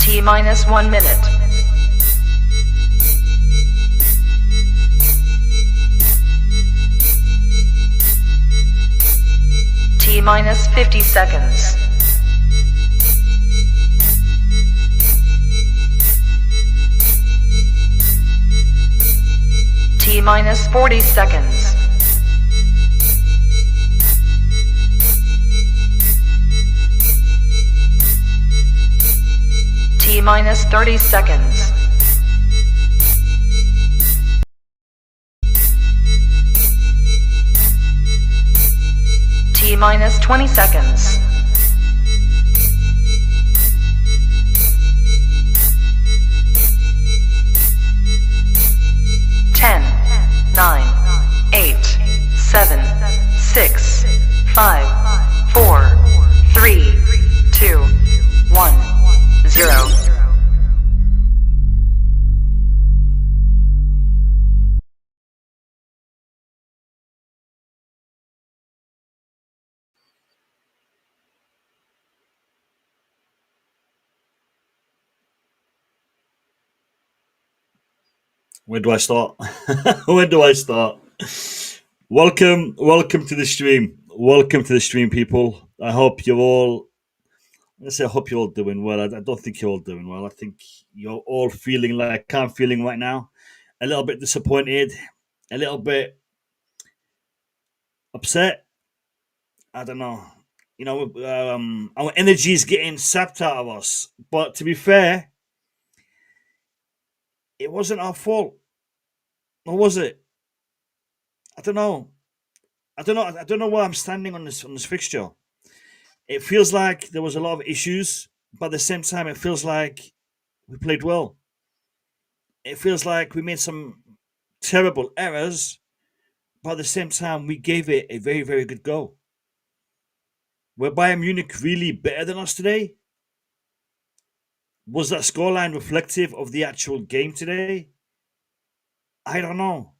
T minus 1 minute. T minus 50 seconds. T minus 40 seconds. T minus 30 seconds. T minus 20 seconds. Ten, 9, 8, 7, 6, 5, 4, 3, 2, 1, 0. Where do I start? Where do I start? Welcome to the stream. Welcome to the stream, people. I hope you're all. I hope you're all doing well. I don't think you're all doing well. I think you're all feeling like I'm feeling right now. A little bit disappointed, a little bit upset. I don't know. You know, our energy is getting sapped out of us. But to be fair, it wasn't our fault. Or was it? I don't know. I don't know where I'm standing on this fixture. It feels like there was a lot of issues, but at the same time, it feels like we played well. It feels like we made some terrible errors, but at the same time, we gave it a very, very good go. Were Bayern Munich really better than us today? Was that scoreline reflective of the actual game today? I don't know.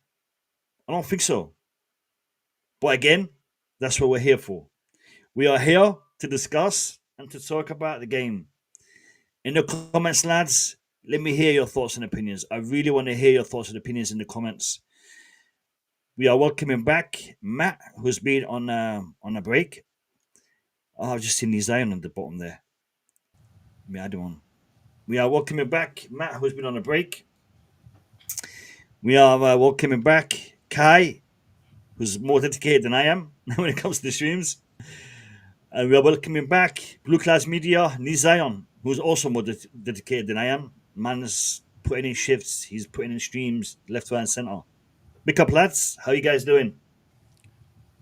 I don't think so. But again, that's what we're here for. We are here to discuss and to talk about the game. In the comments, lads, let me hear your thoughts and opinions. I really want to hear your thoughts and opinions in the comments. We are welcoming back Matt, who's been on a break. Oh, I've just seen the Zion on the bottom there. Let me add one. We are welcoming back Matt, who's been on a break. We are welcoming back Kai, who's more dedicated than I am when it comes to the streams. And we are welcoming back Blue Class Media, Nizayon, who's also more dedicated than I am. Man's putting in shifts, he's putting in streams, left, right, and center. Big up, lads. How you guys doing?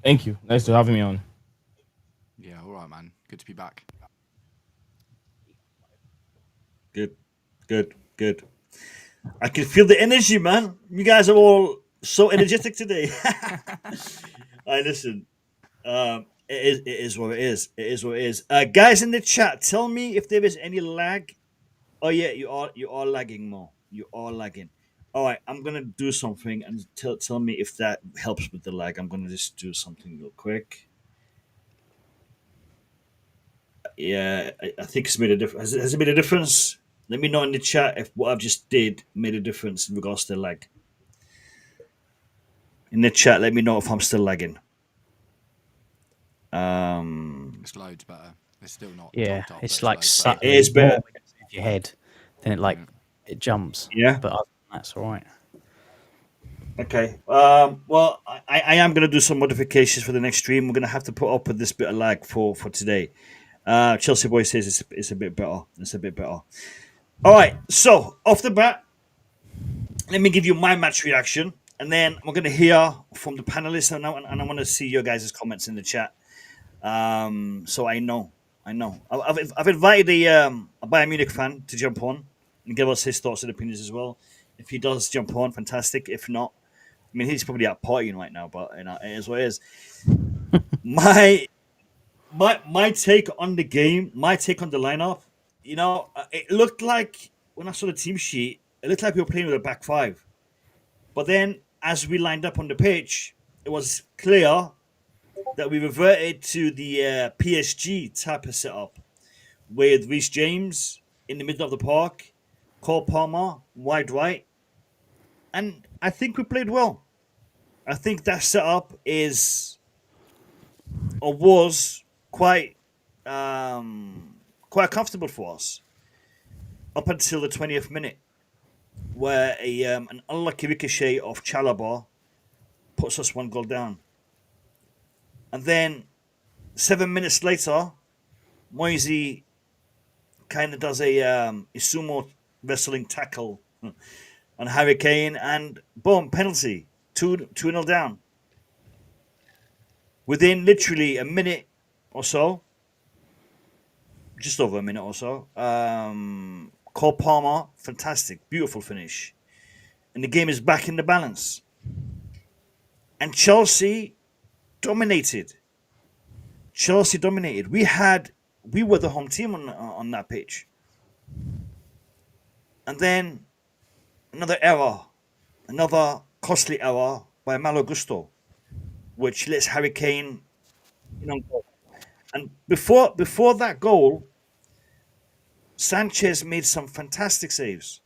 Thank you. Nice to have me on. Yeah, all right, man. Good to be back. Good. I can feel the energy, man. You guys are all so energetic today. All right, listen. It is what it is. It is what it is. Guys in the chat, tell me if there is any lag. Oh yeah, you are lagging more. You are lagging. All right, I'm gonna do something and tell me if that helps with the lag. I'm gonna just do something real quick. Yeah, I think it's made a difference. Has it made a difference? Let me know in the chat if what I've just did made a difference in regards to lag. In the chat, let me know if I'm still lagging. It's loads better. It's still not. Yeah, top, it's but like loads sat It is better. your head, then it jumps. Yeah, but that's all right. Okay. Well, I am going to do some modifications for the next stream. We're going to have to put up with this bit of lag for today. Chelsea Boy says it's a bit better. It's a bit better. All right. So off the bat, let me give you my match reaction, and then we're going to hear from the panelists, and I want to see your guys' comments in the chat. So I know. I've invited a Bayern Munich fan to jump on and give us his thoughts and opinions as well. If he does jump on, fantastic. If not, I mean, he's probably out partying right now, but you know, it is what it is. My take on the game, my take on the lineup, you know, it looked like when I saw the team sheet, it looked like we were playing with a back five. But then as we lined up on the pitch, it was clear that we reverted to the PSG type of setup with Reece James, in the middle of the park, Cole Palmer wide right, and I think we played well. I think that setup is or was quite comfortable for us up until the 20th minute, where an unlucky ricochet of Chalobah puts us 1 goal down, and then 7 minutes later, Moisey kind of does a sumo wrestling tackle on Harry Kane, and boom, penalty, 2-0 down. Within literally a minute or so, just over a minute or so, Cole Palmer, fantastic, beautiful finish. And the game is back in the balance. And Chelsea dominated. We were the home team on that pitch. And then another error, another costly error by Malo Gusto, which lets Harry Kane go. And before that goal, Sanchez made some fantastic saves.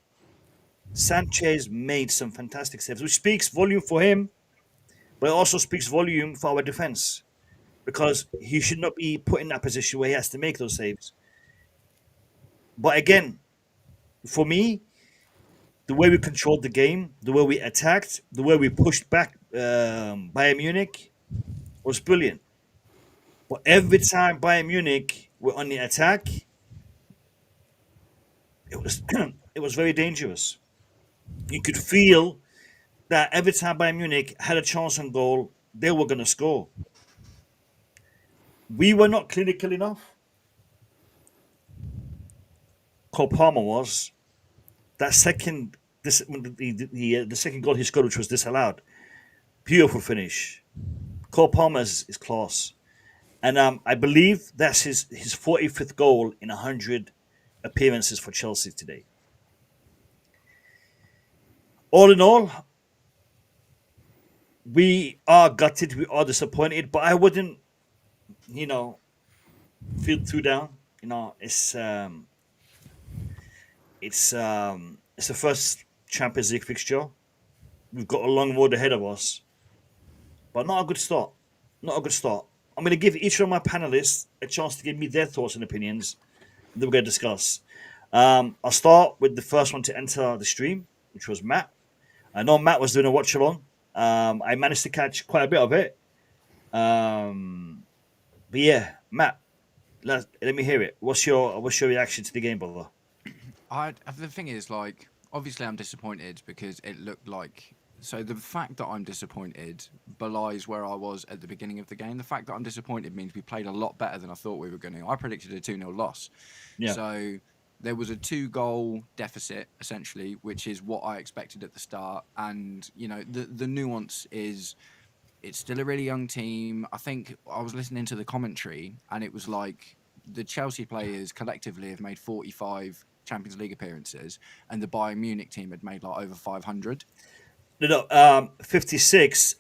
Which speaks volume for him, but it also speaks volume for our defense, because he should not be put in that position where he has to make those saves. But again, for me, the way we controlled the game, the way we attacked, the way we pushed back Bayern Munich was brilliant. But every time Bayern Munich were on the attack, it was it was very dangerous. You could feel that every time Bayern Munich had a chance on goal, they were going to score. We were not clinical enough. Cole Palmer was. That second, the second goal he scored, which was disallowed, beautiful finish. Cole Palmer is class, and I believe that's his 45th goal in 100 appearances for Chelsea today. All in all, we are gutted, we are disappointed, but I wouldn't, feel too down. It's the first Champions League fixture. We've got a long road ahead of us, but not a good start. I'm going to give each of my panelists a chance to give me their thoughts and opinions that we're going to discuss. I'll start with the first one to enter the stream, which was Matt. I know Matt was doing a watch along. I managed to catch quite a bit of it. But yeah, Matt, let me hear it. What's your reaction to the game, brother? The thing is, obviously I'm disappointed because it looked like... So the fact that I'm disappointed belies where I was at the beginning of the game. The fact that I'm disappointed means we played a lot better than I thought we were going to. I predicted a 2-0 loss. Yeah. So there was a 2-goal deficit, essentially, which is what I expected at the start. And, the nuance is it's still a really young team. I think I was listening to the commentary and it was like the Chelsea players collectively have made 45 Champions League appearances and the Bayern Munich team had made over 500. No, 56,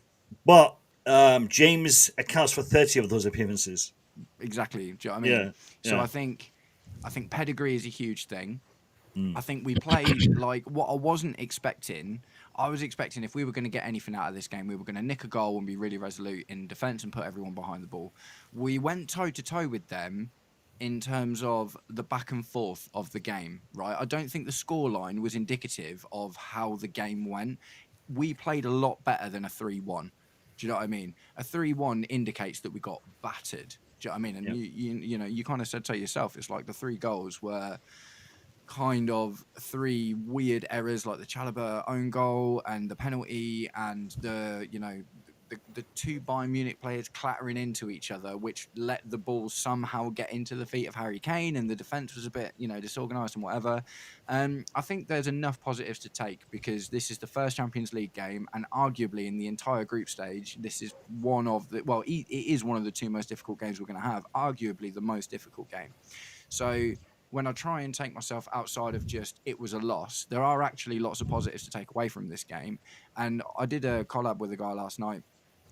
but James accounts for 30 of those appearances. Exactly. Do you know what I mean? Yeah. So I think pedigree is a huge thing. I think we played what I wasn't expecting. I was expecting if we were going to get anything out of this game, we were going to nick a goal and be really resolute in defence and put everyone behind the ball. We went toe-to-toe with them in terms of the back and forth of the game, right? I don't think the scoreline was indicative of how the game went. We played a lot better than a 3-1. Do you know what I mean? A 3-1 indicates that we got battered. Do you know what I mean? And you kind of said so yourself. It's like the 3 goals were kind of 3 weird errors, like the Chalobah own goal and the penalty, and the 2 Bayern Munich players clattering into each other, which let the ball somehow get into the feet of Harry Kane, and the defence was a bit, disorganised and whatever. I think there's enough positives to take because this is the first Champions League game, and arguably in the entire group stage, this is it is one of the 2 most difficult games we're going to have, arguably the most difficult game. So when I try and take myself outside of just it was a loss, there are actually lots of positives to take away from this game. And I did a collab with a guy last night,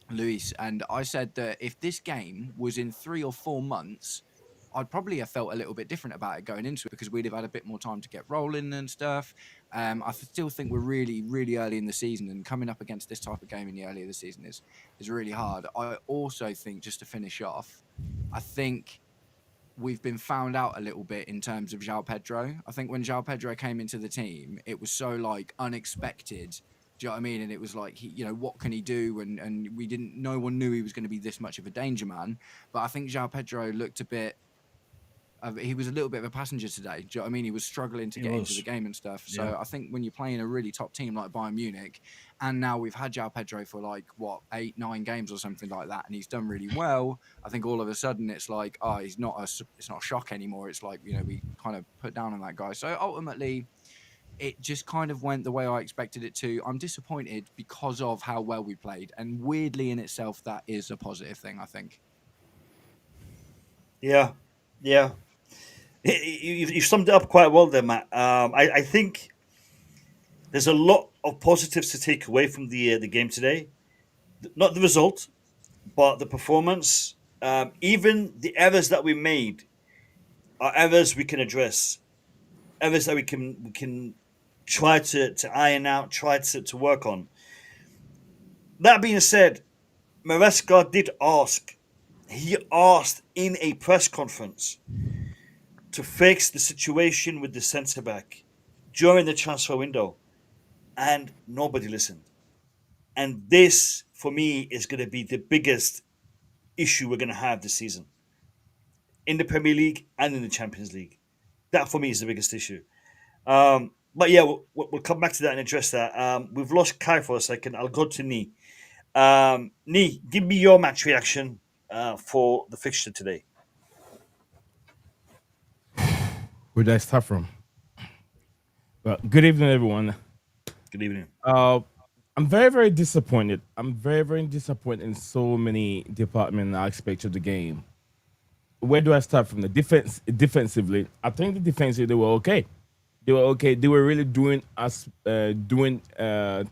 Luis, and I said that if this game was in 3 or 4 months, I'd probably have felt a little bit different about it going into it because we'd have had a bit more time to get rolling and stuff. I still think we're really, really early in the season, and coming up against this type of game in the early of the season is really hard. I also think, just to finish off, I think we've been found out a little bit in terms of João Pedro. I think when João Pedro came into the team, it was so like unexpected. Do you know what I mean? And it was like, what can he do? And no one knew he was going to be this much of a danger man. But I think João Pedro looked a bit, he was a little bit of a passenger today. Do you know what I mean? He was struggling to get into the game and stuff. So Yeah. I think when you're playing a really top team like Bayern Munich, and now we've had João Pedro for 8, 9 games or something like that, and he's done really well. I think all of a sudden it's like, it's not a shock anymore. It's like, we kind of put down on that guy. So ultimately, it just kind of went the way I expected it to. I'm disappointed because of how well we played, and weirdly in itself, that is a positive thing, I think. Yeah. You've summed it up quite well there, Matt. I think there's a lot of positives to take away from the game today. Not the result, but the performance. Even the errors that we made are errors we can address, errors that we can try to iron out, try to work on. That being said, Maresca did ask. He asked in a press conference to fix the situation with the centre back during the transfer window, and nobody listened. And this, for me, is going to be the biggest issue we're going to have this season in the Premier League and in the Champions League. That, for me, is the biggest issue. But yeah, we'll come back to that and address that. We've lost Kai for a second. I'll go to Nee. Nee, give me your match reaction for the fixture today. Where did I start from? Well, good evening, everyone. Good evening. I'm very, very disappointed. I'm very, very disappointed in so many department aspects of the game. Where do I start from? The defense, defensively, I think the defensively they were okay. They were okay. They were really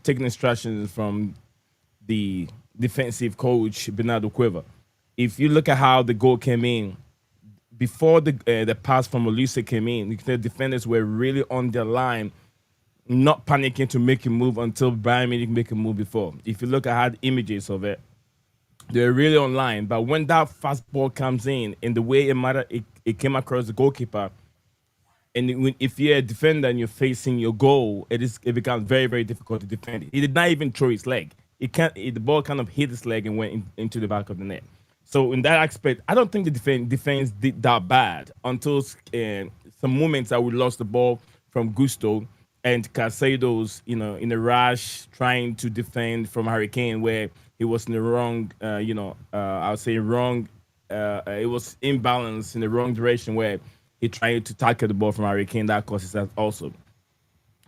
taking instructions from the defensive coach Bernardo Cueva. If you look at how the goal came in, before the pass from Olise came in, the defenders were really on their line, not panicking to make a move until Bayern Munich make a move before. If you look at how the images of it, they're really online. But when that fast ball comes in the way it came across the goalkeeper, and if you're a defender and you're facing your goal, it becomes very, very difficult to defend it. He did not even throw his leg. The ball kind of hit his leg and went into the back of the net. So in that aspect, I don't think the defense did that bad until some moments that we lost the ball from Gusto and Caicedo's, in a rush trying to defend from Harry Kane, where he was in the wrong, I would say wrong. It was imbalanced in the wrong direction where he tried to tackle the ball from Harry Kane. That causes that also.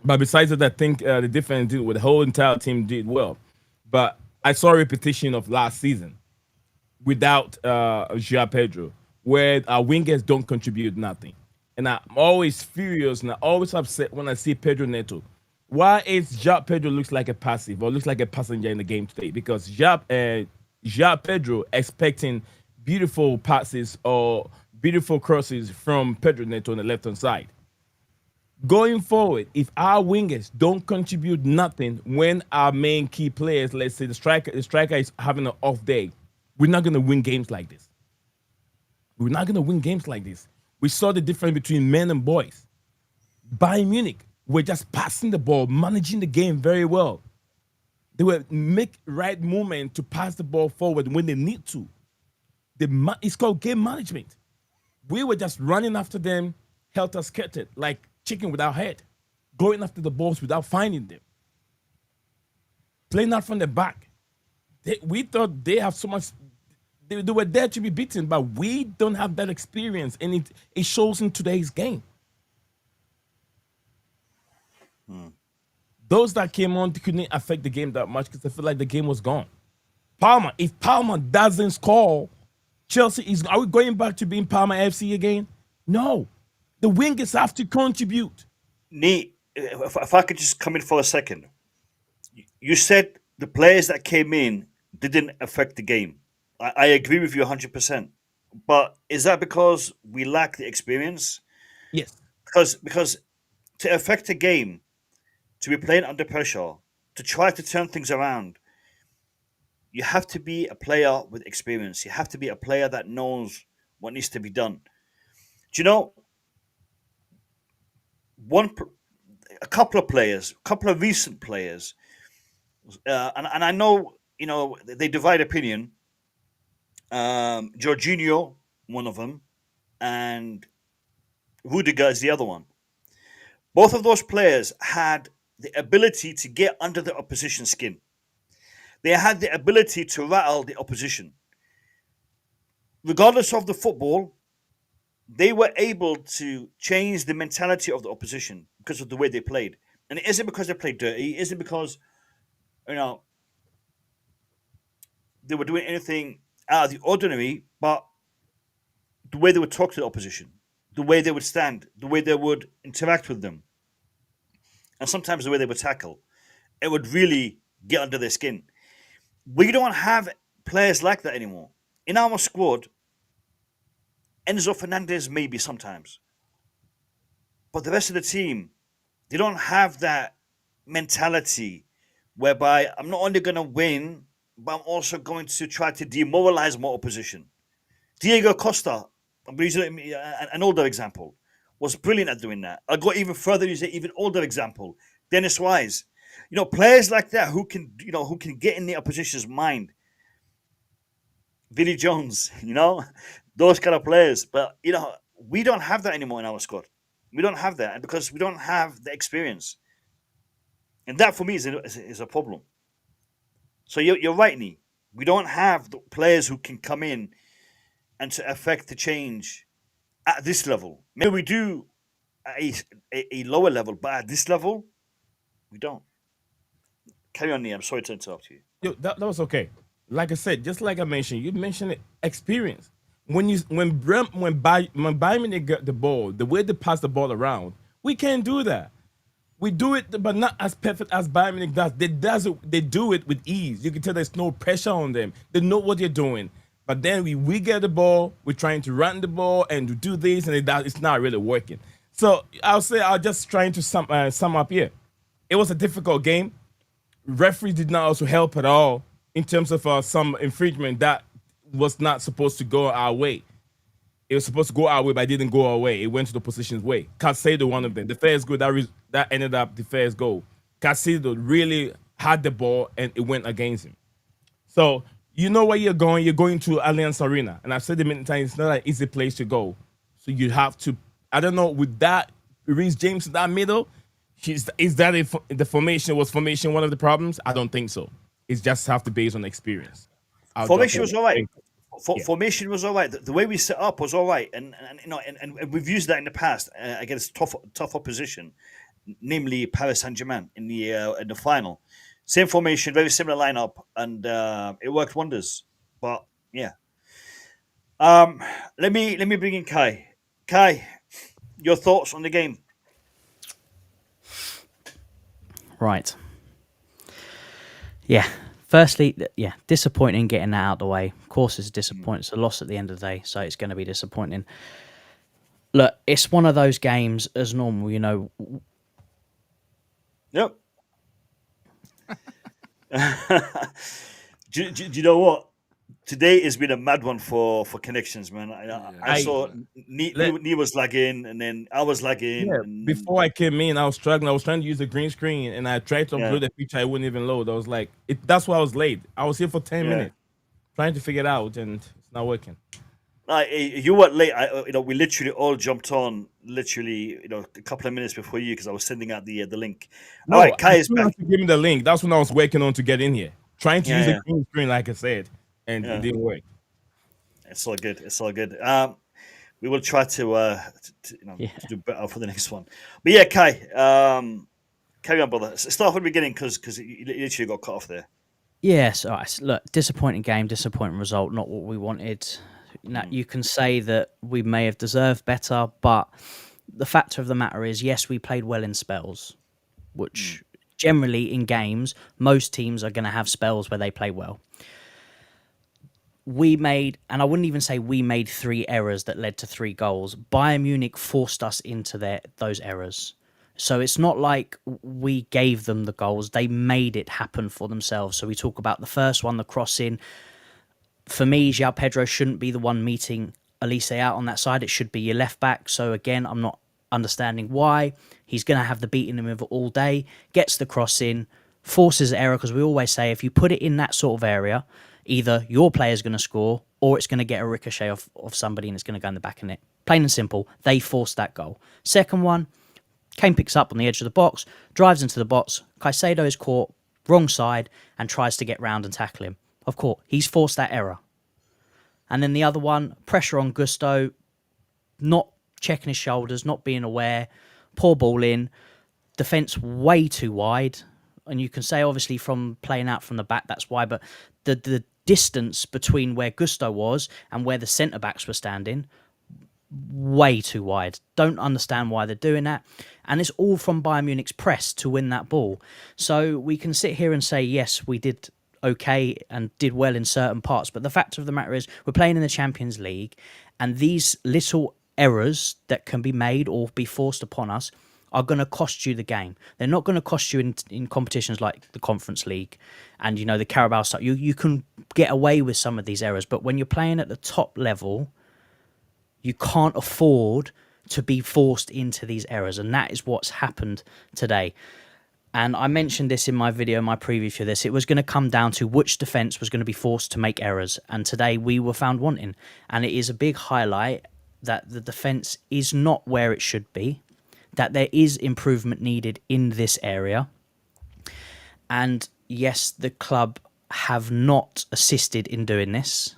But besides that, I think the defense did, the whole entire team did well. But I saw a repetition of last season without João Pedro, where our wingers don't contribute nothing. And I'm always furious and I'm always upset when I see Pedro Neto. Why is João Pedro looks like a passive or looks like a passenger in the game today? Because João Pedro expecting beautiful passes or beautiful crosses from Pedro Neto on the left-hand side. Going forward, if our wingers don't contribute nothing when our main key players, let's say the striker is having an off day, we're not going to win games like this. We're not going to win games like this. We saw the difference between men and boys. Bayern Munich were just passing the ball, managing the game very well. They will make right movement to pass the ball forward when they need to. It's called game management. We were just running after them, helter-skelter, like chicken without head, going after the balls without finding them. Playing out from the back. We thought they have so much. They were there to be beaten, but we don't have that experience, and it shows in today's game. Those that came on couldn't affect the game that much because I feel like the game was gone. If Palmer doesn't score, Chelsea are we going back to being Palmer FC again? No. The wingers have to contribute. Nee, if I could just come in for a second. You said the players that came in didn't affect the game. I agree with you 100%. But is that because we lack the experience? Yes. Because to affect a game, to be playing under pressure, to try to turn things around, you have to be a player with experience. You have to be a player that knows what needs to be done. Do you know a couple of players, a couple of recent players, and I know they divide opinion. Jorginho, one of them, and Rudiger is the other one. Both of those players had the ability to get under the opposition's skin. They had the ability to rattle the opposition. Regardless of the football, they were able to change the mentality of the opposition because of the way they played. And it isn't because they played dirty. It isn't because, they were doing anything out of the ordinary, but the way they would talk to the opposition, the way they would stand, the way they would interact with them, and sometimes the way they would tackle, it would really get under their skin. We don't have players like that anymore. In our squad, Enzo Fernandez maybe sometimes, but the rest of the team, they don't have that mentality whereby I'm not only going to win, but I'm also going to try to demoralize my opposition. Diego Costa, I'm using an older example, was brilliant at doing that. I'll go even further, use an even older example. Dennis Wise. Players like that who can get in the opposition's mind. Billy Jones, those kind of players. But, we don't have that anymore in our squad. We don't have that. And because we don't have the experience. And that, for me, is a problem. So you're right, Nee. We don't have the players who can come in and to affect the change at this level. Maybe we do at a lower level, but at this level, we don't. Carry on, Nee. I'm sorry to interrupt you. Yo, that was okay. Like I said, just like I mentioned, you mentioned it, experience. When Bayern Munich got the ball, the way they pass the ball around, we can't do that. We do it, but not as perfect as Bayern Munich does. They do it with ease. You can tell there's no pressure on them. They know what they're doing. But then we get the ball, we're trying to run the ball and to do this, and it's not really working. So I'll say I'll just trying to sum up here. It was a difficult game. Referees did not also help at all in terms of some infringement that was not supposed to go our way. It was supposed to go our way, but it didn't go our way. It went to the opposition's way. Caicedo, one of them. The first goal, that ended up the first goal. Caicedo really had the ball, and it went against him. So you know where you're going. You're going to Allianz Arena. And I've said it many times, it's not an easy place to go. So you have to, I don't know, with that, Reece James in that middle, is that the formation one of the problems? I don't think so. It's just have to base on experience. Formation was all right. Formation was all right. The way we set up was all right, and we've used that in the past against tough opposition, namely Paris Saint-Germain in the final. Same formation, very similar lineup, and it worked wonders. But yeah, let me bring in Kai. Kai, your thoughts on the game? Right. Yeah. Firstly, disappointing getting that out of the way. Of course, it's disappointing. It's a loss at the end of the day, so it's going to be disappointing. Look, it's one of those games as normal, Yep. do you know what? Today has been a mad one for connections, man. I saw Nee was lagging, and then I was lagging. Yeah, before I came in, I was struggling. I was trying to use the green screen, and I tried to upload a picture. I wouldn't even load. I was like, that's why I was late. I was here for 10 minutes trying to figure it out, and it's not working. You were late. We literally all jumped on a couple of minutes before you because I was sending out the link. No, all right, Kai is back. Give me the link. That's when I was working on to get in here, trying to use the green screen, like I said. And it didn't work. It's all good. We will try to do better for the next one. But yeah, Kai, carry on, brother. Start from the beginning because you literally got cut off there. Yes, all right. Look, disappointing game, disappointing result, not what we wanted. Now, you can say that we may have deserved better, but the fact of the matter is, yes, we played well in spells, which generally in games, most teams are going to have spells where they play well. we made, and I wouldn't even say we made 3 errors that led to 3 goals. Bayern Munich forced us into those errors. So it's not like we gave them the goals. They made it happen for themselves. So we talk about the first one, the crossing. For me, João Pedro shouldn't be the one meeting Elise out on that side. It should be your left back. So again, I'm not understanding why. He's going to have the beating him of all day. Gets the cross in, forces error, because we always say if you put it in that sort of area, either your player's going to score or it's going to get a ricochet of somebody and it's going to go in the back of it. Plain and simple, they forced that goal. Second one, Kane picks up on the edge of the box, drives into the box. Caicedo is caught wrong side and tries to get round and tackle him. Of course, he's forced that error. And then the other one, pressure on Gusto, not checking his shoulders, not being aware, poor ball in, defence way too wide. And you can say, obviously, from playing out from the back, that's why. But the distance between where Gusto was and where the centre-backs were standing, way too wide. Don't understand why they're doing that. And it's all from Bayern Munich's press to win that ball. So we can sit here and say, yes, we did okay and did well in certain parts. But the fact of the matter is we're playing in the Champions League, and these little errors that can be made or be forced upon us are going to cost you the game. They're not going to cost you in competitions like the Conference League and, you know, the Carabao Cup. You can get away with some of these errors, but when you're playing at the top level, you can't afford to be forced into these errors, and that is what's happened today. And I mentioned this in my video, my preview for this. It was going to come down to which defence was going to be forced to make errors, and today we were found wanting. And it is a big highlight that the defence is not where it should be, that there is improvement needed in this area. And yes, the club have not assisted in doing this,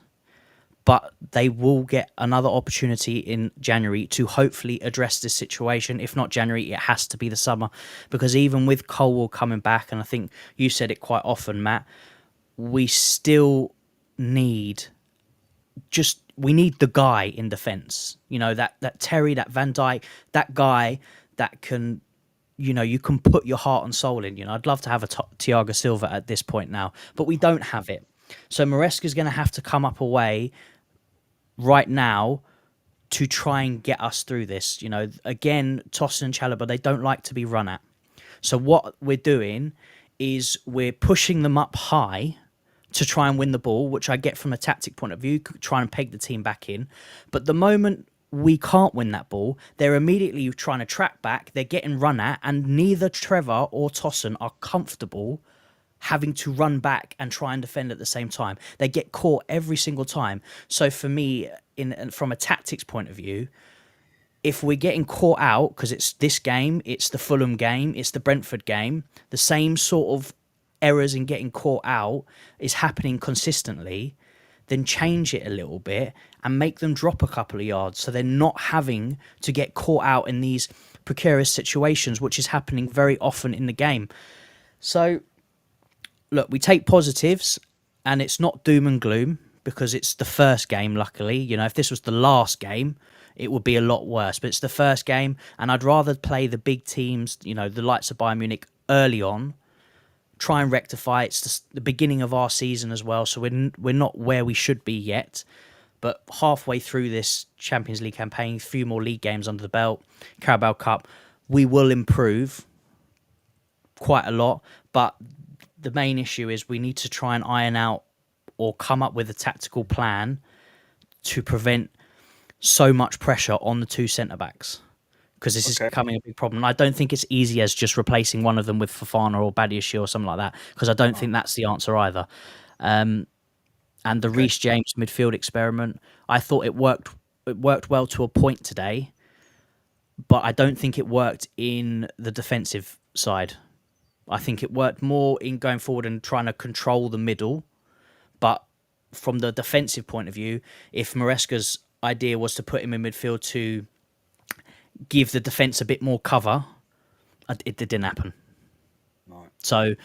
but they will get another opportunity in January to hopefully address this situation. If not January, it has to be the summer, because even with Colwell coming back, and I think you said it quite often, Matt, we still need we need the guy in defence. You know, that Terry, that Van Dijk, that guy that can, you know, you can put your heart and soul in. You know, I'd love to have a Thiago Silva at this point now, but we don't have it. So Maresca's going to have to come up a way right now to try and get us through this. You know, again, Tosin and Chalobah, they don't like to be run at. So what we're doing is we're pushing them up high to try and win the ball, which I get from a tactic point of view, try and peg the team back in. But the moment we can't win that ball, they're immediately trying to track back, they're getting run at, and neither Trevor or Tosin are comfortable having to run back and try and defend at the same time. They get caught every single time. So for me, from a tactics point of view, if we're getting caught out, because it's this game, it's the Fulham game, it's the Brentford game, the same sort of errors in getting caught out is happening consistently, then change it a little bit and make them drop a couple of yards so they're not having to get caught out in these precarious situations, which is happening very often in the game. So, look, we take positives, and it's not doom and gloom because it's the first game, luckily. You know, if this was the last game, it would be a lot worse. But it's the first game, and I'd rather play the big teams, you know, the likes of Bayern Munich early on, try and rectify. It's the beginning of our season as well, so we're not where we should be yet. But halfway through this Champions League campaign, a few more league games under the belt, Carabao Cup, we will improve quite a lot. But the main issue is we need to try and iron out or come up with a tactical plan to prevent so much pressure on the two centre-backs, because this is becoming a big problem. I don't think it's easy as just replacing one of them with Fofana or Badiashile or something like that, because I don't think that's the answer either. And the Reece James midfield experiment, I thought it worked well to a point today, but I don't think it worked in the defensive side. I think it worked more in going forward and trying to control the middle. But from the defensive point of view, if Maresca's idea was to put him in midfield to give the defence a bit more cover, it didn't happen. Right. So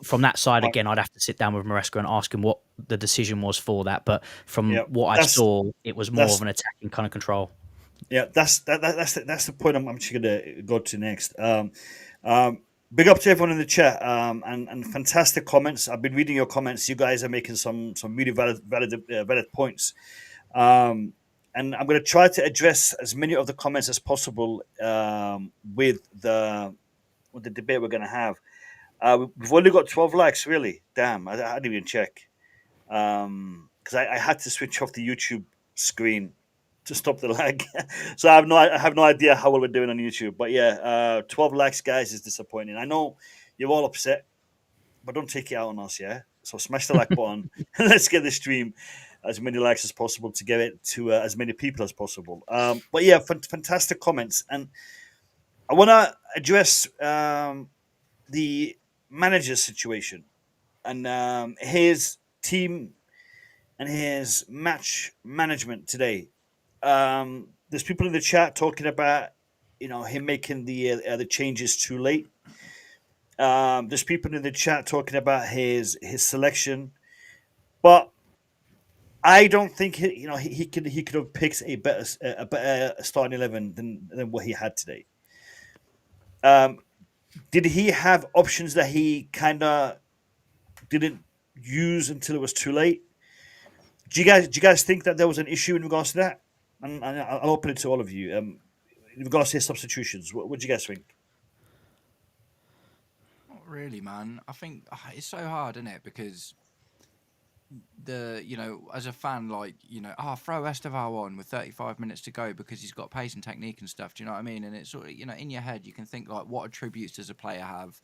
from that side, again, I'd have to sit down with Maresca and ask him what the decision was for that. But from what I saw, it was more of an attacking kind of control. Yeah, that's the point I'm actually going to go to next. big up to everyone in the chat, and fantastic comments. I've been reading your comments. You guys are making some really valid points. And I'm going to try to address as many of the comments as possible with the debate we're going to have. We've only got 12 likes, really. Damn, I didn't even check because I had to switch off the YouTube screen to stop the lag. So I have no idea how well we're doing on YouTube. But yeah, 12 likes, guys, is disappointing. I know you're all upset, but don't take it out on us, yeah? So smash the like button and let's get the stream as many likes as possible to get it to as many people as possible. But yeah, fantastic comments. And I want to address the manager's situation and his team and his match management today. There's people in the chat talking about, him making the changes too late. There's people in the chat talking about his selection, but I don't think he could have picked a better starting 11 than what he had today. Did he have options that he kind of didn't use until it was too late? Do you guys think that there was an issue in regards to that? And I'll open it to all of you. In regards to his substitutions, what do you guys think? Not really, man. I think it's so hard, isn't it? Because as a fan, throw Estevao on with 35 minutes to go because he's got pace and technique and stuff. Do you know what I mean? And it's sort of, in your head, you can think like, what attributes does a player have?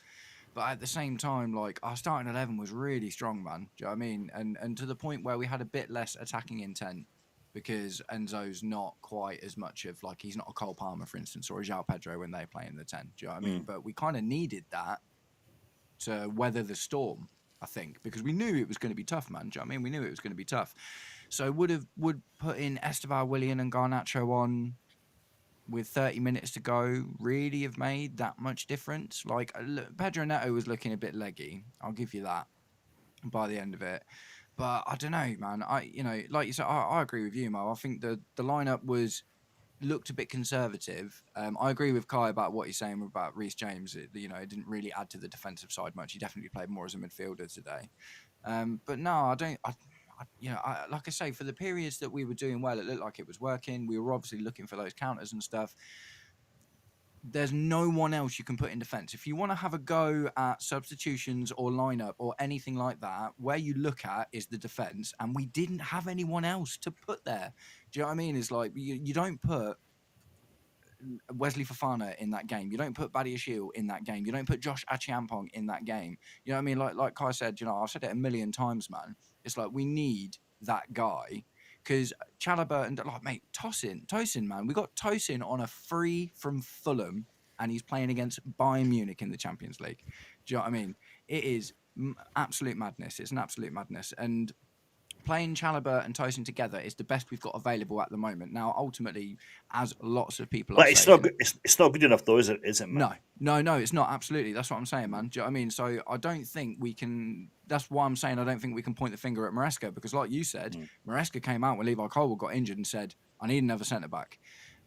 But at the same time, like, our starting 11 was really strong, man. Do you know what I mean? And to the point where we had a bit less attacking intent because Enzo's not quite as much of, like, he's not a Cole Palmer, for instance, or a João Pedro when they play in the 10. Do you know what I mean? But we kind of needed that to weather the storm, I think, because we knew it was going to be tough, man. Do you know what I mean? We knew it was going to be tough. So would putting Estevao, Willian and Garnacho on with 30 minutes to go really have made that much difference? Like, look, Pedro Neto was looking a bit leggy. I'll give you that by the end of it. But I don't know, man. Like you said, I agree with you, Mo. I think the lineup looked a bit conservative. I agree with Kai about what he's saying about Reece James. It didn't really add to the defensive side much. He definitely played more as a midfielder today. But no, I don't. Like I say, for the periods that we were doing well, it looked like it was working. We were obviously looking for those counters and stuff. There's no one else you can put in defence. If you want to have a go at substitutions or lineup or anything like that, where you look at is the defence, and we didn't have anyone else to put there. Do you know what I mean? It's like you don't put Wesley Fofana in that game. You don't put Badiashile in that game. You don't put Josh Achiampong in that game. You know what I mean? Like Kai said, I've said it a million times, man. It's like we need that guy. Because Chalobah and, mate, Tosin, man. We got Tosin on a free from Fulham, and he's playing against Bayern Munich in the Champions League. Do you know what I mean? It is absolute madness. It's an absolute madness. And playing Chalobah and Tosin together is the best we've got available at the moment. Now, ultimately, as lots of people are saying... It's not good enough, though, is it, man? No, it's not. Absolutely. That's what I'm saying, man. Do you know what I mean? So I don't think we can... That's why I'm saying I don't think we can point the finger at Maresca, because like you said, Maresca came out when Levi Colwill got injured and said, I need another centre-back.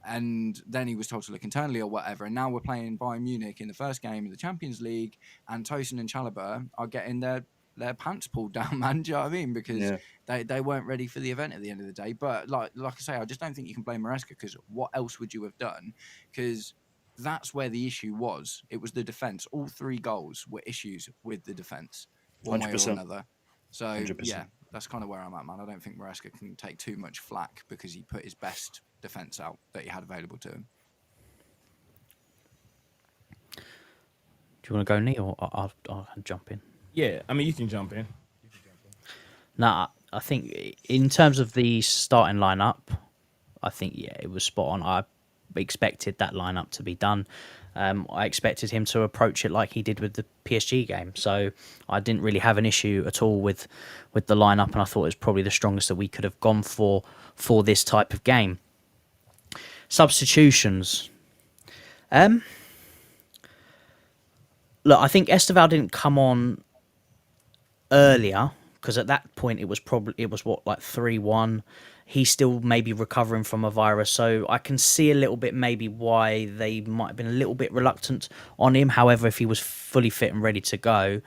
And then he was told to look internally or whatever. And now we're playing Bayern Munich in the first game of the Champions League, and Tosin and Chalobah are getting their pants pulled down, man. Do you know what I mean? Because they weren't ready for the event at the end of the day. But like I say, I just don't think you can blame Maresca, because what else would you have done? Because that's where the issue was. It was the defence. All 3 goals were issues with the defence, one 100%. Way or another. So 100%. Yeah, that's kind of where I'm at, man. I don't think Maresca can take too much flack because he put his best defence out that he had available to him. Do you want to go, Neil, or I'll jump in? Yeah, I mean, you can jump in. Nah, I think in terms of the starting lineup, I think, it was spot on. I expected that lineup to be done. I expected him to approach it like he did with the PSG game. So I didn't really have an issue at all with the lineup, and I thought it was probably the strongest that we could have gone for this type of game. Substitutions. Look, I think Estevao didn't come on earlier, because at that point it was 3-1. He's still maybe recovering from a virus, so I can see a little bit maybe why they might have been a little bit reluctant on him. However, if he was fully fit and ready to go,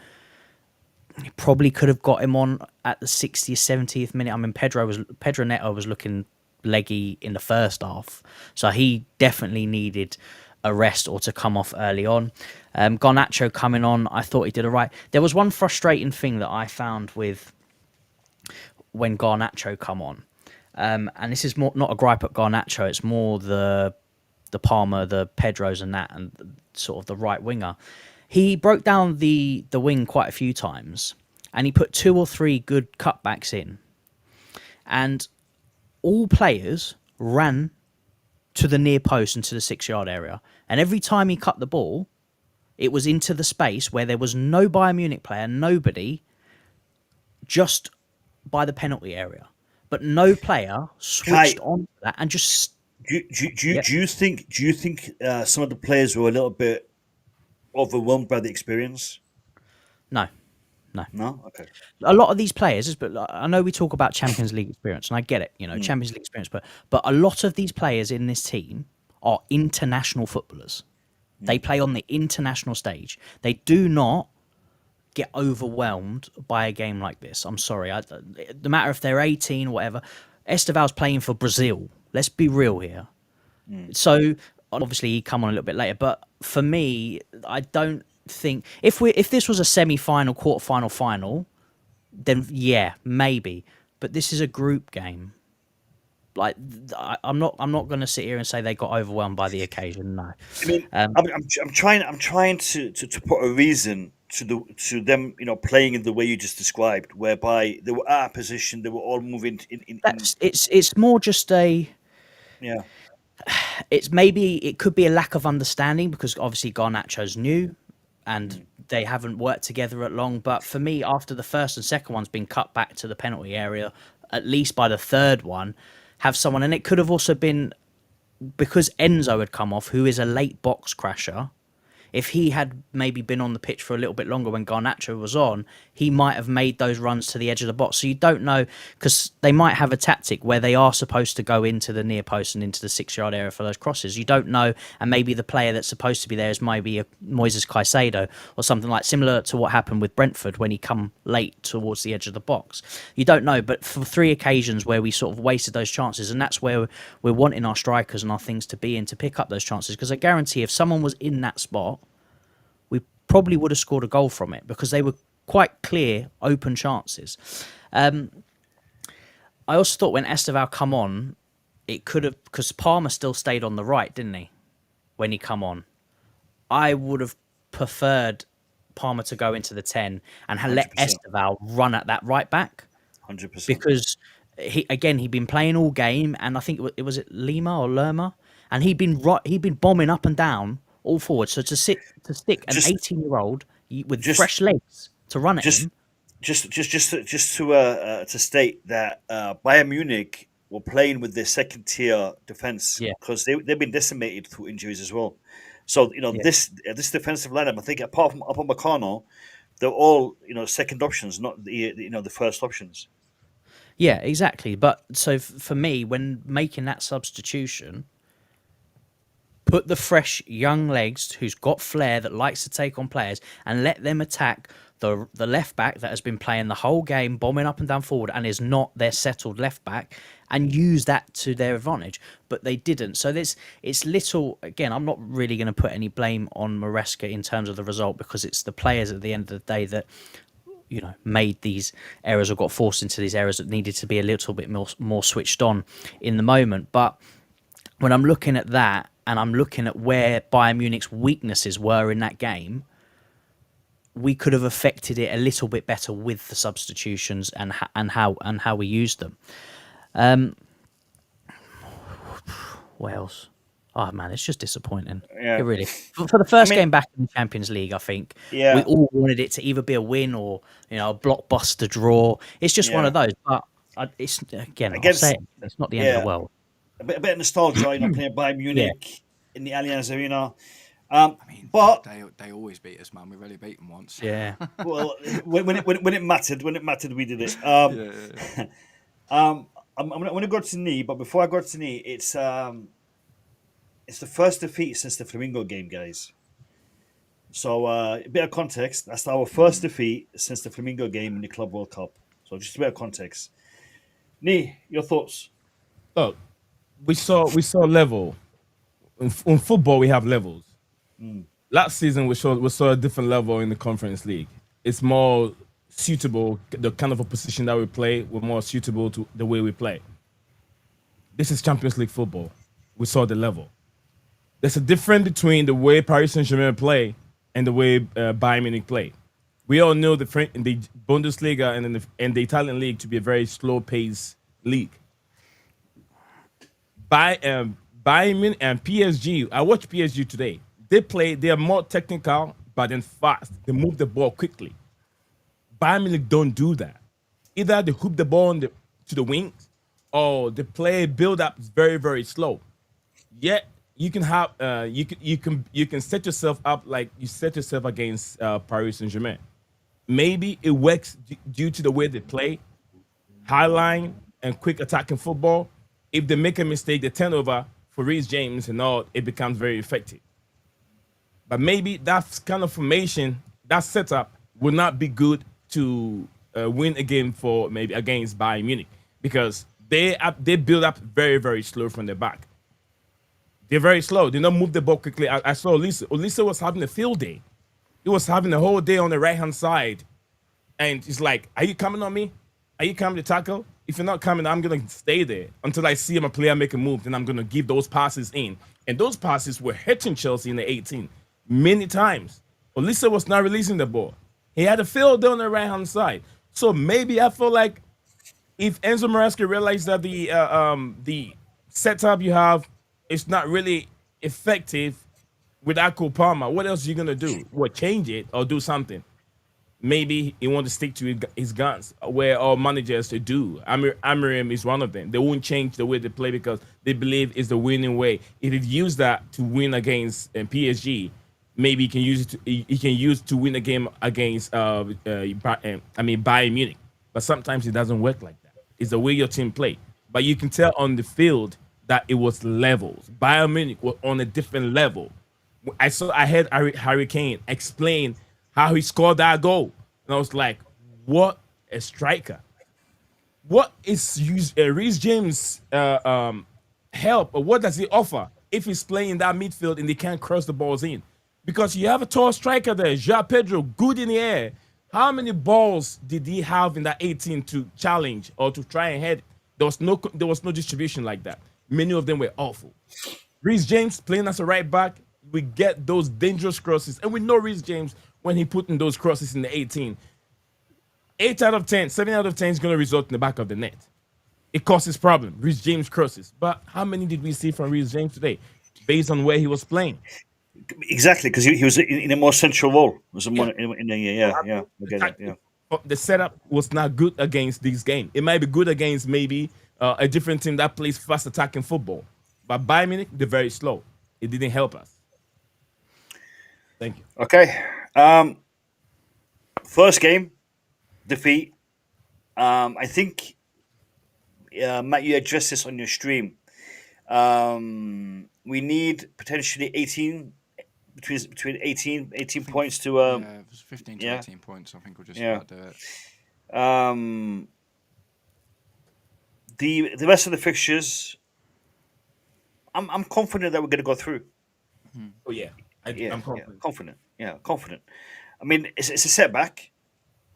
he probably could have got him on at the 60th, 70th minute. I mean, Pedro Neto was looking leggy in the first half, so he definitely needed a rest or to come off early on. Garnacho coming on, I thought he did all right. There was one frustrating thing that I found with when Garnacho come on, and this is more not a gripe at Garnacho, it's more the Palmer, the Pedros and that, and sort of the right winger. He broke down the wing quite a few times, and he put 2 or 3 good cutbacks in, and all players ran to the near post and to the 6-yard area, and every time he cut the ball, it was into the space where there was no Bayern Munich player, nobody, just by the penalty area, but no player switched on to that and just. Do you think some of the players were a little bit overwhelmed by the experience? No. No? Okay. A lot of these players, but I know we talk about Champions League experience, and I get it, Champions League experience, but a lot of these players in this team are international footballers. They play on the international stage. They do not get overwhelmed by a game like this. I'm sorry. No matter if they're 18 or whatever, Esteval's playing for Brazil. Let's be real here. So obviously he come on a little bit later, but for me, I don't think if this was a semi-final, quarter-final, final, then yeah, maybe. But this is a group game. Like I'm not going to sit here and say they got overwhelmed by the occasion. No, I mean, I'm trying to put a reason to them, playing in the way you just described, whereby they were out of position, they were all moving in. It's more just a. Yeah. It's maybe it could be a lack of understanding because obviously Garnacho's new and they haven't worked together at long. But for me, after the first and second one's been cut back to the penalty area, at least by the third one, have someone, and it could have also been because Enzo had come off, who is a late box crasher. If he had maybe been on the pitch for a little bit longer when Garnacho was on, he might have made those runs to the edge of the box. So you don't know, because they might have a tactic where they are supposed to go into the near post and into the 6-yard area for those crosses. You don't know, and maybe the player that's supposed to be there is maybe a Moises Caicedo or something like similar to what happened with Brentford when he come late towards the edge of the box. You don't know, but for 3 occasions where we sort of wasted those chances, and that's where we're wanting our strikers and our things to be in to pick up those chances, because I guarantee if someone was in that spot, probably would have scored a goal from it because they were quite clear, open chances. I also thought when Esteval come on, it could have, because Palmer still stayed on the right, didn't he? When he come on, I would have preferred Palmer to go into the 10 and let Esteval run at that right back. 100%. Because he'd been playing all game, and I think it was Lima or Lerma, and he'd been bombing up and down all forward. So to stick an 18-year-old with fresh legs to run at him. Just to state that Bayern Munich were playing with their second-tier defense because they've been decimated through injuries as well. So this defensive lineup, I think apart from Upamecano, they're all second options, not the first options. Yeah, exactly. But so for me, when making that substitution, put the fresh young legs who's got flair that likes to take on players and let them attack the left back that has been playing the whole game, bombing up and down forward and is not their settled left back, and use that to their advantage. But they didn't. So it's little, again, I'm not really going to put any blame on Maresca in terms of the result because it's the players at the end of the day that made these errors or got forced into these errors that needed to be a little bit more switched on in the moment. But when I'm looking at that, and I'm looking at where Bayern Munich's weaknesses were in that game, we could have affected it a little bit better with the substitutions and how we used them. What else? Oh man, it's just disappointing. Yeah. It really. For the first game back in the Champions League, I think we all wanted it to either be a win or a blockbuster draw. It's just one of those. But it's I'll say it, it's not the end of the world. A bit of nostalgia, playing Bayern Munich in the Allianz Arena. But they always beat us, man. We really beat them once. Yeah. Well, when it mattered, we did it. I'm going to go to knee, but before I go to knee, it's the first defeat since the Flamingo game, guys. So a bit of context. That's our first defeat since the Flamingo game in the Club World Cup. So just a bit of context. Nee, your thoughts? Look, we saw level. In football, we have levels. Last season, we saw a different level in the Conference League. It's more suitable, the kind of a position that we play, we're more suitable to the way we play. This is Champions League football. We saw the level. There's a difference between the way Paris Saint-Germain play and the way Bayern Munich play. We all know the Bundesliga and the Italian league to be a very slow-paced league. Bayern Munich and PSG, I watched PSG today. They are more technical, but then fast. They move the ball quickly. Bayern Munich don't do that. Either they hoop the ball to the wings, or they play build up very, very slow. Yet you can have you can set yourself up like you set yourself against Paris Saint-Germain. Maybe it works due to the way they play, high line and quick attacking football. If they make a mistake, the turnover for Reece James and all, it becomes very effective. But maybe that kind of formation, that setup, will not be good to win a game for maybe against Bayern Munich, because they build up very, very slow from the back. They're very slow. They don't move the ball quickly. I saw Olise. Olise was having a field day. He was having a whole day on the right-hand side. And he's like, are you coming on me? Are you coming to tackle? If you're not coming, I'm going to stay there until I see a player make a move. Then I'm going to give those passes in. And those passes were hitting Chelsea in the 18 many times. Olise was not releasing the ball. He had a field day on the right-hand side. So maybe I feel like if Enzo Maresca realized that the setup you have is not really effective without Cole Palmer, what else are you going to do? What, change it or do something? Maybe he wants to stick to his guns, where all managers to do. Amorim is one of them. They won't change the way they play because they believe it's the winning way. If he used that to win against PSG, maybe he can use it to win a game against Bayern Munich. But sometimes it doesn't work like that. It's the way your team play. But you can tell on the field that it was levels. Bayern Munich was on a different level. I heard Harry Kane explain how he scored that goal, and I was like, "What a striker! What is Reece James' help, or what does he offer if he's playing in that midfield and they can't cross the balls in? Because you have a tall striker there, João Pedro, good in the air. How many balls did he have in that 18 to challenge or to try and head? There was no distribution like that. Many of them were awful. Reece James playing as a right back, we get those dangerous crosses, and we know Reece James when he put in those crosses in the 18. 7 out of 10 is going to result in the back of the net. It causes problem. Reece James crosses. But how many did we see from Reece James today based on where he was playing? Exactly, because he was in a more central role. The setup was not good against this game. It might be good against maybe a different team that plays fast attacking football. But Bayern Munich, they're very slow. It didn't help us. Thank you. Okay. First game, defeat. I think, Matt, you addressed this on your stream. We need potentially 18 between 18 points to it was 15 to 18 points. I think we'll just about do it. The rest of the fixtures, I'm confident that we're going to go through. Oh yeah, I'm confident. Confident. I mean, it's a setback,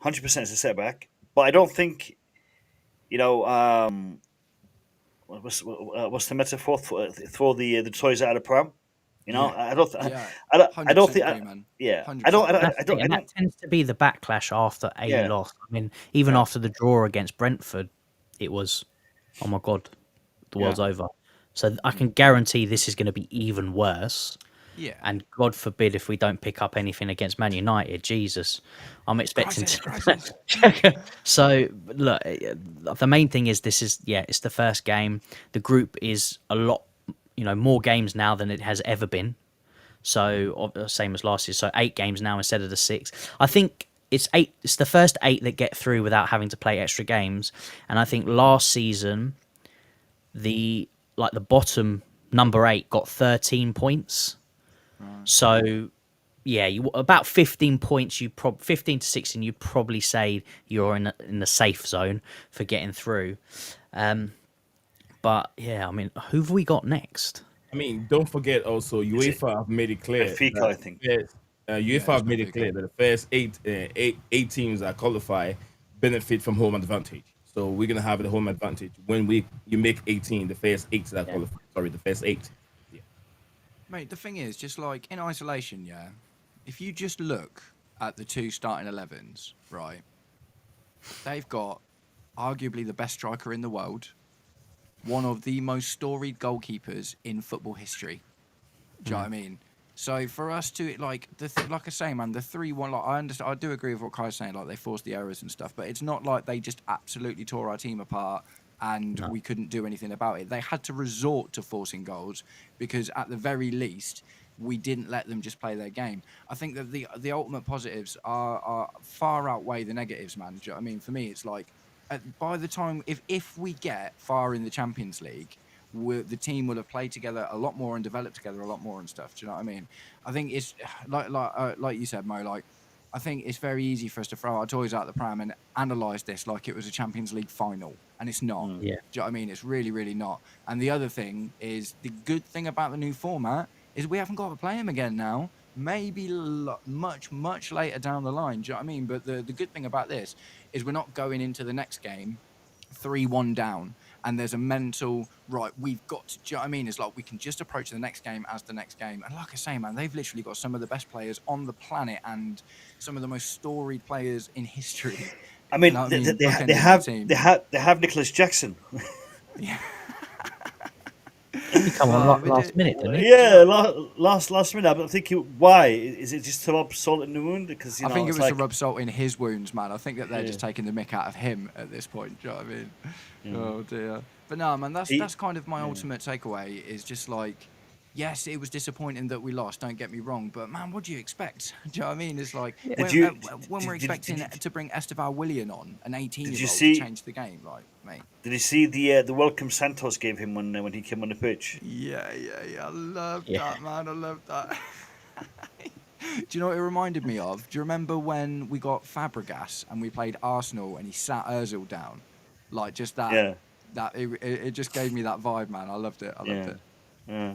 100%. It's a setback, but I don't think, what's the metaphor? Throw the toys out of the pram. I don't think. That tends to be the backlash after a loss. I mean, even after the draw against Brentford, it was, oh my God, the world's over. So I can guarantee this is going to be even worse. Yeah. And God forbid if we don't pick up anything against Man United. Jesus, I'm expecting crisis. So look, the main thing is it's the first game. The group is a lot, more games now than it has ever been. So same as last year. So 8 games now instead of the 6. I think it's 8. It's the first 8 that get through without having to play extra games. And I think last season the bottom number 8 got 13 points. So yeah, about 15 points. 15 to 16. You'd probably say you're in the safe zone for getting through. But yeah, I mean, who have we got next? I mean, don't forget also UEFA have made it clear. Benfica, I think. UEFA have made it clear that the first eight teams that qualify benefit from home advantage. So we're gonna have the home advantage when you make 18. The first 8 that qualify. Sorry, the first 8. Yeah. Mate, the thing is, just like in isolation, yeah. If you just look at the 2 starting 11s, right, they've got arguably the best striker in the world, one of the most storied goalkeepers in football history. Do you know what I mean? So for us to like like I say, man, the 3-1. Like I understand, I do agree with what Kai's saying. Like they forced the errors and stuff, but it's not like they just absolutely tore our team apart and we couldn't do anything about it. They had to resort to forcing goals because at the very least, we didn't let them just play their game. I think that the ultimate positives are far outweigh the negatives, man. Do you know what I mean? For me, it's like by the time if we get far in the Champions League, the team will have played together a lot more and developed together a lot more and stuff. Do you know what I mean? I think it's like you said, Mo. Like I think it's very easy for us to throw our toys out the pram and analyse this like it was a Champions League final, and it's not. Yeah. Do you know what I mean? It's really, really not. And the other thing is the good thing about the new format is we haven't got to play him again now. Maybe much, much later down the line. Do you know what I mean? But the good thing about this is we're not going into the next game 3-1 down and there's a mental, right, we've got to, do you know what I mean? It's like we can just approach the next game as the next game. And like I say, man, they've literally got some of the best players on the planet and some of the most storied players in history. I mean, they have Nicholas Jackson. Yeah. He come on last minute, didn't he? Yeah, last minute. I'm thinking, why? Is it just to rub salt in the wound? Because I think it was to rub salt in his wounds, man. I think that they're just taking the mick out of him at this point. Do you know what I mean? Yeah. Oh dear. But no, man, that's kind of my ultimate takeaway. Is just like, yes, it was disappointing that we lost. Don't get me wrong, but man, what do you expect? Do you know what I mean? It's like when we're expecting to bring Esteval Willian on, an 18-year-old, to change the game, like, mate. Did you see the welcome Santos gave him when he came on the pitch? Yeah. I love that, man. I love that. Do you know what it reminded me of? Do you remember when we got Fabregas and we played Arsenal and he sat Ozil down? Like, just that. Yeah. That it just gave me that vibe, man. I loved it. Yeah.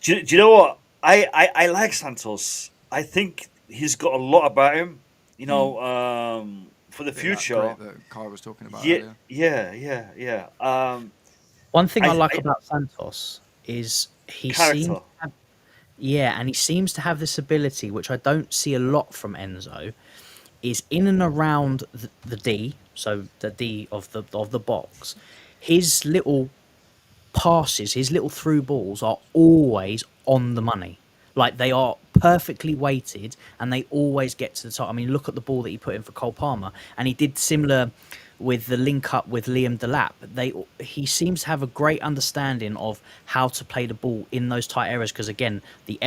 Do you know what? I like Santos. I think he's got a lot about him, you know, for the future. That Kai was talking about earlier. Yeah. One thing I like about Santos is he seems and he seems to have this ability, which I don't see a lot from Enzo, is in and around the D, so the D of the box. His little passes, his little through balls are always on the money. Like they are perfectly weighted and they always get to the top. I mean, look at the ball that he put in for Cole Palmer, and he did similar with the link up with Liam Delap. He seems to have a great understanding of how to play the ball in those tight areas, because again, the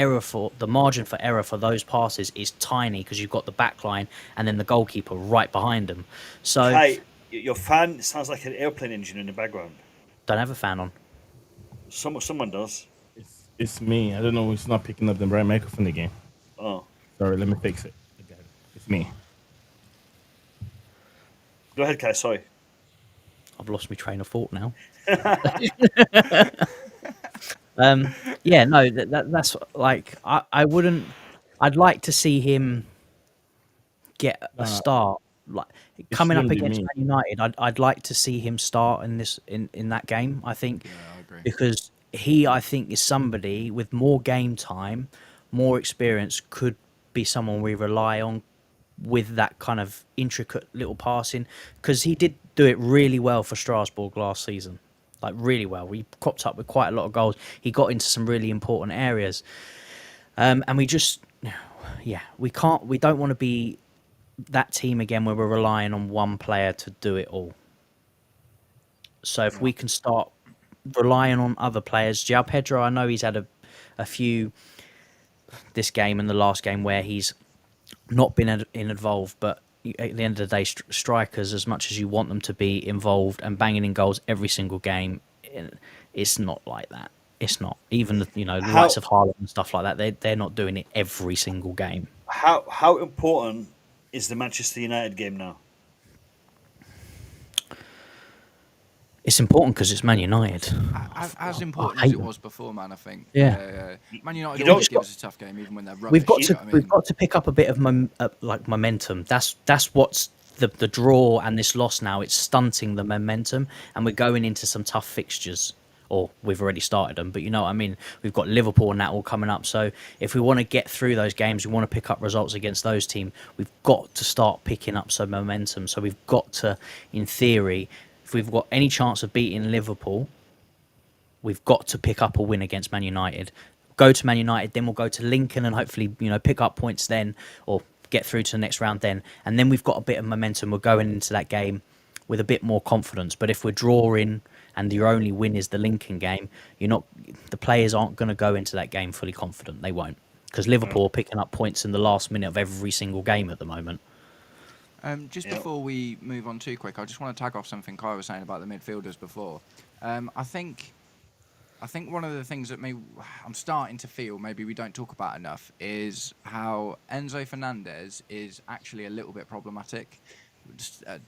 margin for error for those passes is tiny because you've got the back line and then the goalkeeper right behind them. So Hi, your fan sounds like an airplane engine in the background. Don't have a fan on. Someone does. It's me. I don't know. It's not picking up the right microphone again. Oh. Sorry, let me fix it. It's me. Go ahead, Kai. Sorry. I've lost my train of thought now. Yeah, no, that's like I wouldn't. I'd like to see him get a start. Like coming up against Man United, I'd like to see him start in that game. I think I agree. Because I think is somebody with more game time, more experience, could be someone we rely on with that kind of intricate little passing, because he did do it really well for Strasbourg last season, like really well. He cropped up with quite a lot of goals. He got into some really important areas, and we don't want to be that team again where we're relying on one player to do it all. So if we can start relying on other players, João Pedro, I know he's had a few this game and the last game where he's not been involved, but at the end of the day, strikers, as much as you want them to be involved and banging in goals every single game, it's not like that. It's not. Even the likes of Haaland and stuff like that, they're not doing it every single game. How important is the Manchester United game now? It's important because it's Man United. As important as it was before, man. I think. Yeah. Man United always give us a tough game, even when they're rubbish. We've got to pick up a bit of momentum. That's what's the draw and this loss now. It's stunting the momentum, and we're going into some tough fixtures. Or we've already started them, but you know what I mean? We've got Liverpool and that all coming up. So if we want to get through those games, we want to pick up results against those teams, we've got to start picking up some momentum. So we've got to, in theory, if we've got any chance of beating Liverpool, we've got to pick up a win against Man United. Go to Man United, then we'll go to Lincoln and hopefully, pick up points then, or get through to the next round then. And then we've got a bit of momentum. We're going into that game with a bit more confidence. But if we're drawing and your only win is the Lincoln game, the players aren't going to go into that game fully confident. They won't, because Liverpool are picking up points in the last minute of every single game at the moment. Before we move on too quick, I just want to tag off something Kai was saying about the midfielders before. I think one of the things that I'm starting to feel maybe we don't talk about enough is how Enzo Fernandez is actually a little bit problematic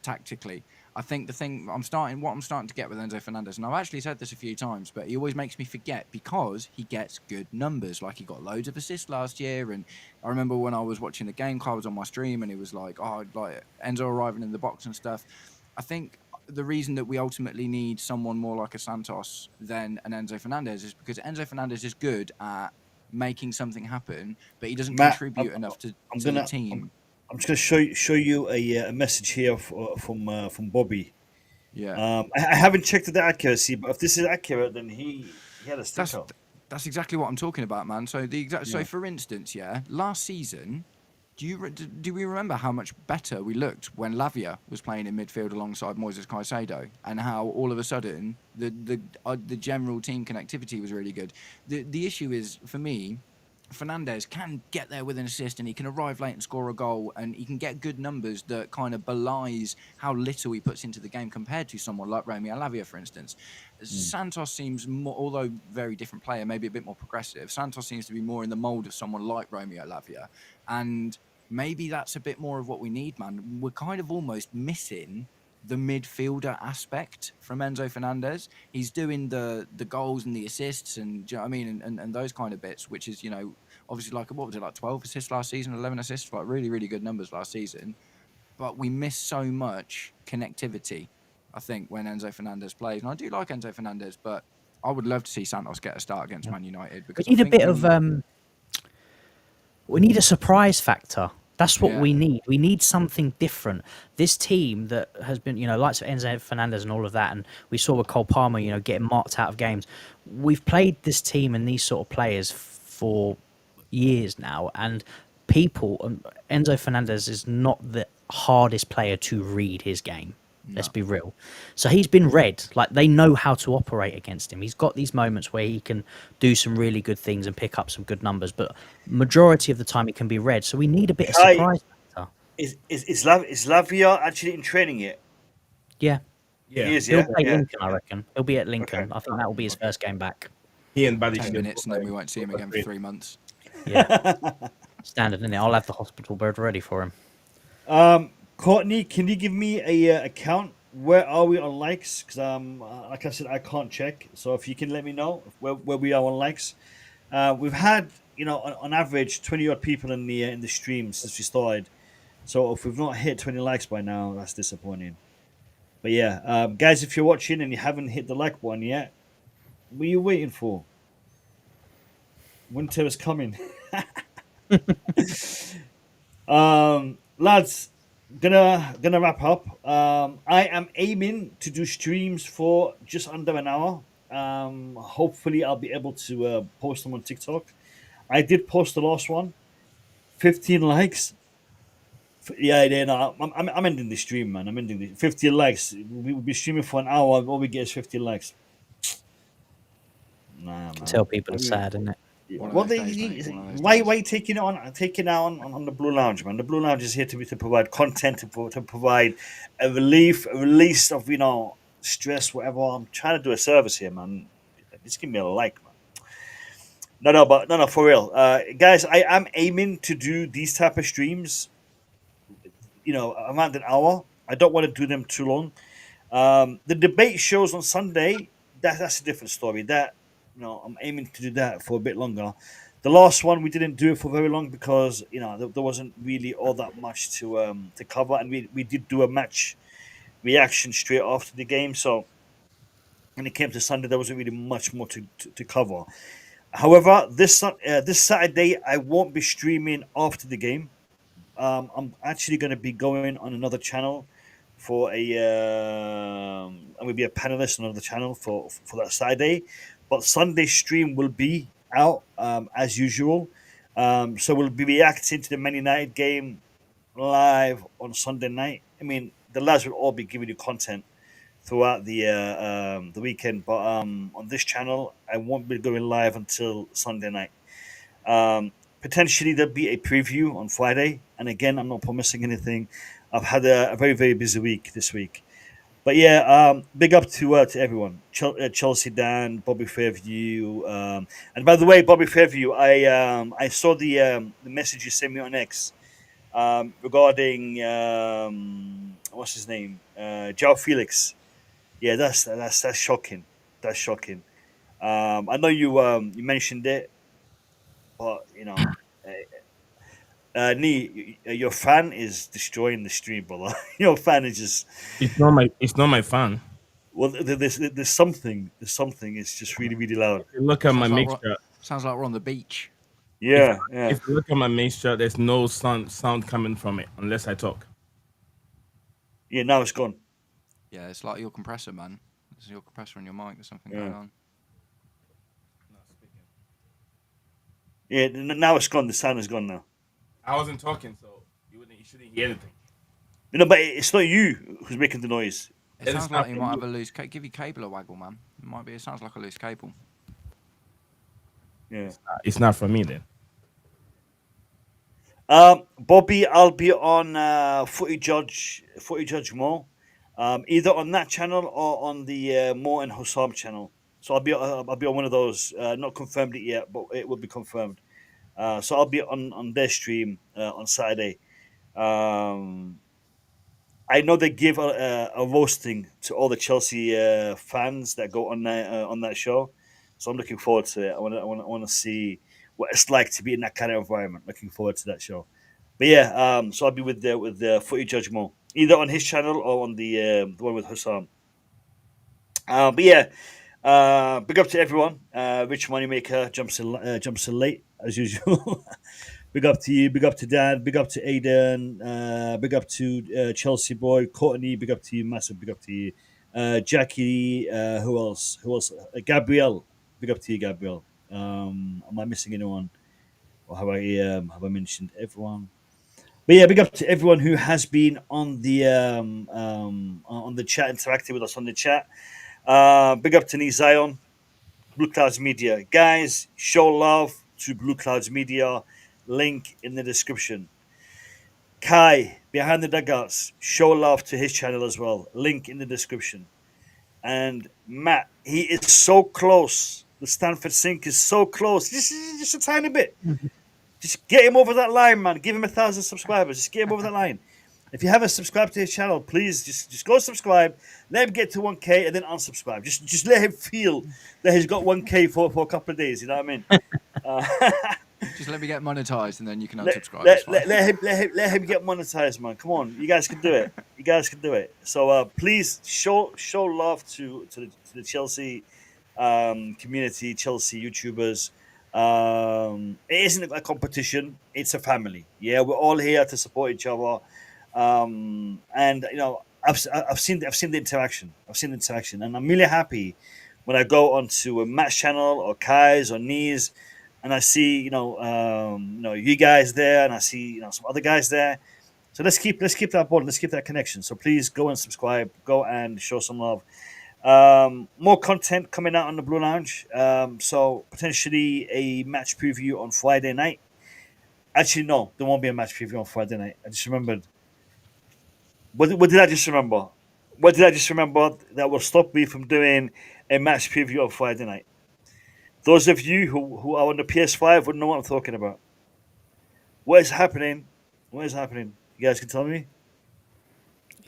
tactically. I think what I'm starting to get with Enzo Fernandez, and I've actually said this a few times, but he always makes me forget because he gets good numbers. Like, he got loads of assists last year, and I remember when I was watching the game, Carl was on my stream, and he was like, Enzo arriving in the box and stuff. I think the reason that we ultimately need someone more like a Santos than an Enzo Fernandez is because Enzo Fernandez is good at making something happen, but he doesn't contribute enough to the team. I'm just going to show you a message here from Bobby. Yeah. I haven't checked the accuracy, but if this is accurate, then he had a sticker. That's exactly what I'm talking about, man. So so for instance, last season, do we remember how much better we looked when Lavia was playing in midfield alongside Moises Caicedo, and how all of a sudden the general team connectivity was really good. The issue is, for me, Fernandez can get there with an assist, and he can arrive late and score a goal, and he can get good numbers that kind of belies how little he puts into the game compared to someone like Romeo Lavia, for instance. Santos seems more, although very different player, maybe a bit more progressive. Santos seems to be more in the mould of someone like Romeo Lavia, and maybe that's a bit more of what we need, man. We're kind of almost missing the midfielder aspect from Enzo Fernandez. He's doing the goals and the assists, and do you know what I mean, and those kind of bits, which is, obviously, like, what was it, like 12 assists last season, 11 assists, like really, really good numbers last season. But we miss so much connectivity, I think, when Enzo Fernandez plays. And I do like Enzo Fernandez, but I would love to see Santos get a start against Man United. Because we need a bit of we need a surprise factor. That's what we need. We need something different. This team that has been, likes of Enzo Fernandez and all of that, and we saw with Cole Palmer, getting marked out of games. We've played this team and these sort of players for years now, and Enzo Fernandez is not the hardest player to read his game. Let's be real. So he's been read. Like, they know how to operate against him. He's got these moments where he can do some really good things and pick up some good numbers, but majority of the time it can be read. So we need a bit of surprise factor. Is Lavia actually in training yet? Yeah. He is, He'll play Lincoln, I reckon. He'll be at Lincoln. Okay. I think that will be his first game back. He and Buddy 10 minutes, and then we won't see him again for 3 months. Yeah. Standard, isn't it? I'll have the hospital bed ready for him. Courtney, can you give me a count? Where are we on likes? Because like I said, I can't check. So if you can let me know where we are on likes. We've had, on average 20 odd people in the stream since we started. So if we've not hit 20 likes by now, that's disappointing. But yeah, guys, if you're watching and you haven't hit the like button yet, what are you waiting for? Winter is coming. Lads, gonna wrap up. I am aiming to do streams for just under an hour. Hopefully I'll be able to post them on TikTok. I did post the last one. 15 likes. Yeah, no, I'm ending the stream, man. I'm ending the 15 likes. We will be streaming for an hour. All we get is 15 likes. Nah, man. Tell people it's sad, isn't it? Well, why you taking it on the Blue Lounge, man? The Blue Lounge is here to provide content, to provide a release of stress, whatever. I'm trying to do a service here, man. Just give me a like, man. No, for real, guys. I am aiming to do these type of streams, around an hour. I don't want to do them too long. The debate shows on Sunday, that's a different story. That I'm aiming to do that for a bit longer. The last one we didn't do it for very long because there wasn't really all that much to cover, and we did do a match reaction straight after the game. So when it came to Sunday, there wasn't really much more to cover. However, this Saturday I won't be streaming after the game. I'm actually going to be going on another channel for I'm going to be a panelist on another channel for that Saturday. But Sunday stream will be out as usual. So we'll be reacting to the Man United game live on Sunday night. I mean, the lads will all be giving you content throughout the weekend, but on this channel, I won't be going live until Sunday night. Potentially, there'll be a preview on Friday, and again, I'm not promising anything. I've had a very, very busy week this week. But yeah, big up to everyone. Chelsea Dan, Bobby Fairview. And by the way, Bobby Fairview, I saw the message you sent me on X regarding what's his name, João Felix. Yeah, that's shocking. That's shocking. I know you mentioned it, but your fan is destroying the stream, brother. Your fan is just. It's not my fan. Well, there's something. It's just really, really loud. If you look at my mixture. Sounds like we're on the beach. Yeah. If you look at my mixture, there's no sound coming from it unless I talk. Yeah, now it's gone. Yeah, it's like your compressor, man. It's your compressor on your mic. There's something going on. Yeah, now it's gone. The sound is gone now. I wasn't talking, so you shouldn't hear anything. But it's not you who's making the noise. It sounds like you might have a loose cable. Give your cable a waggle, man. It sounds like a loose cable. Yeah. It's not for me then. Bobby, I'll be on Footy Judge Mo, either on that channel or on the Mo and Hussam channel. So I'll be on one of those. Not confirmed it yet, but it will be confirmed. So I'll be on their stream on Saturday. I know they give a roasting to all the Chelsea fans that go on that show, so I'm looking forward to it. I want to see what it's like to be in that kind of environment. Looking forward to that show. But yeah, so I'll be with the Footy Judge Mo, either on his channel or on the one with Hussam. But yeah, big up to everyone. Rich Moneymaker jumps in late as usual. Big up to you. Big up to Dan. Big up to Aiden. Big up to Chelsea boy Courtney. Big up to you. Massive big up to you. Jackie. Who else? Gabrielle. Big up to you, Gabrielle. Am I missing anyone? Or have I mentioned everyone? But yeah, big up to everyone who has been on the chat, interacting with us on the chat. Big up to Nee Zion, Blue Clouds Media. Guys, show love to Blue Clouds Media. Link in the description. Kai, Behind the Dugouts, show love to his channel as well. Link in the description. And Matt, he is so close. The Stanford Sink is so close. Just a tiny bit. Just get him over that line, man. Give him 1,000 subscribers. Just get him over that line. If you haven't subscribed to his channel, please just go subscribe. Let him get to 1K and then unsubscribe. Just let him feel that he's got 1K for a couple of days. You know what I mean? Just let me get monetized and then you can unsubscribe. Let him get monetized, man. Come on, you guys can do it. You guys can do it. So please show love to the Chelsea community, Chelsea YouTubers. It isn't a competition; it's a family. Yeah, we're all here to support each other. And I've seen the interaction. And I'm really happy when I go onto a Matt's channel or Kai's or Nee's, and I see you guys there, and I see some other guys there. So let's keep that bond, let's keep that connection. So please go and subscribe, go and show some love. More content coming out on the Blue Lounge. So potentially a match preview on Friday night. Actually, no, there won't be a match preview on Friday night. I just remembered. What did I just remember? What did I just remember that will stop me from doing a match preview on Friday night? Those of you who are on the PS5 would know what I'm talking about. What is happening? What is happening? You guys can tell me?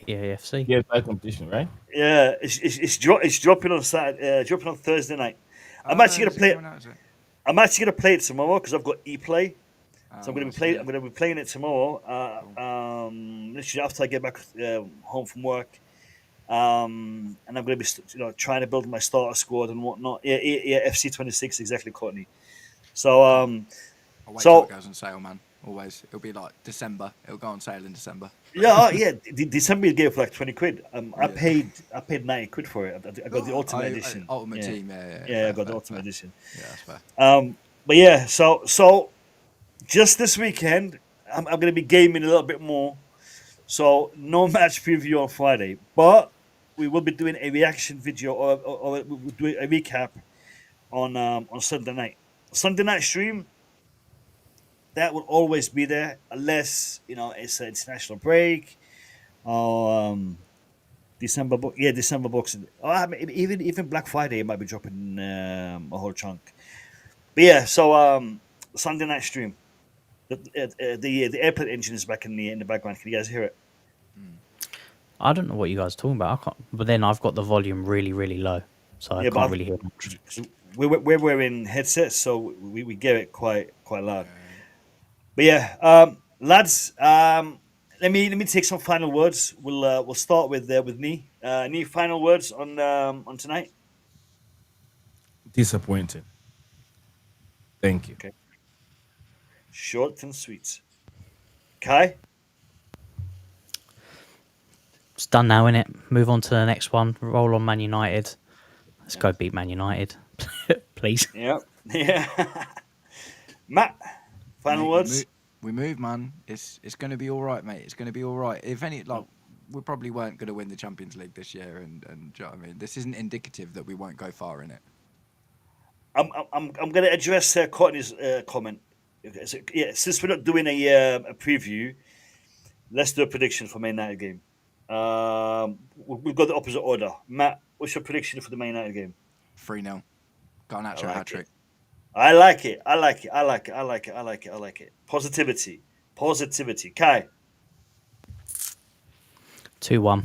EAFC. Yeah, by competition, right? Yeah, it's dropping on Saturday, dropping on Thursday night. I'm actually gonna play it. I'm actually gonna play it tomorrow because I've got ePlay. So I'm gonna be playing it tomorrow. Literally after I get back home from work, and I'm gonna be trying to build my starter squad and whatnot. Yeah, FC 26 exactly, Courtney. So I'll wait till it goes on sale, man. Always, it'll be like December. It'll go on sale in December. Yeah. December you gave for like 20 quid. I paid 90 quid for it. I got the ultimate edition. Ultimate team, yeah. Yeah, I got the ultimate edition. Yeah, that's fair. But yeah, so just this weekend, I'm going to be gaming a little bit more. So no match preview on Friday, but we will be doing a reaction video or we'll do a recap on Sunday night. Sunday night stream. That will always be there unless it's an international break or December Boxing. Even Black Friday it might be dropping a whole chunk. But yeah, so Sunday night stream. The airplane engine is back in the background. Can you guys hear it? I don't know what you guys are talking about. I can't, but then I've got the volume really, really low, so I can't really hear much. We're wearing headsets, so we get it quite loud. But yeah, lads, let me take some final words. We'll start with Nee. Nee, final words on tonight. Disappointed. Thank you. Okay. Short and sweet. Kai? It's done now, innit? Move on to the next one. Roll on Man United. Let's go beat Man United, please. Yeah. Matt, final words. We move, man. It's going to be all right, mate. It's going to be all right. If any, we probably weren't going to win the Champions League this year, and do you know what I mean? This isn't indicative that we won't go far in it. I'm going to address Courtney's comment. Yeah, since we're not doing a preview, let's do a prediction for Man United game. We've got the opposite order. Matt, what's your prediction for the Man United game? 3-0. Garnacho hat-trick. I like it. Positivity. Kai? 2-1.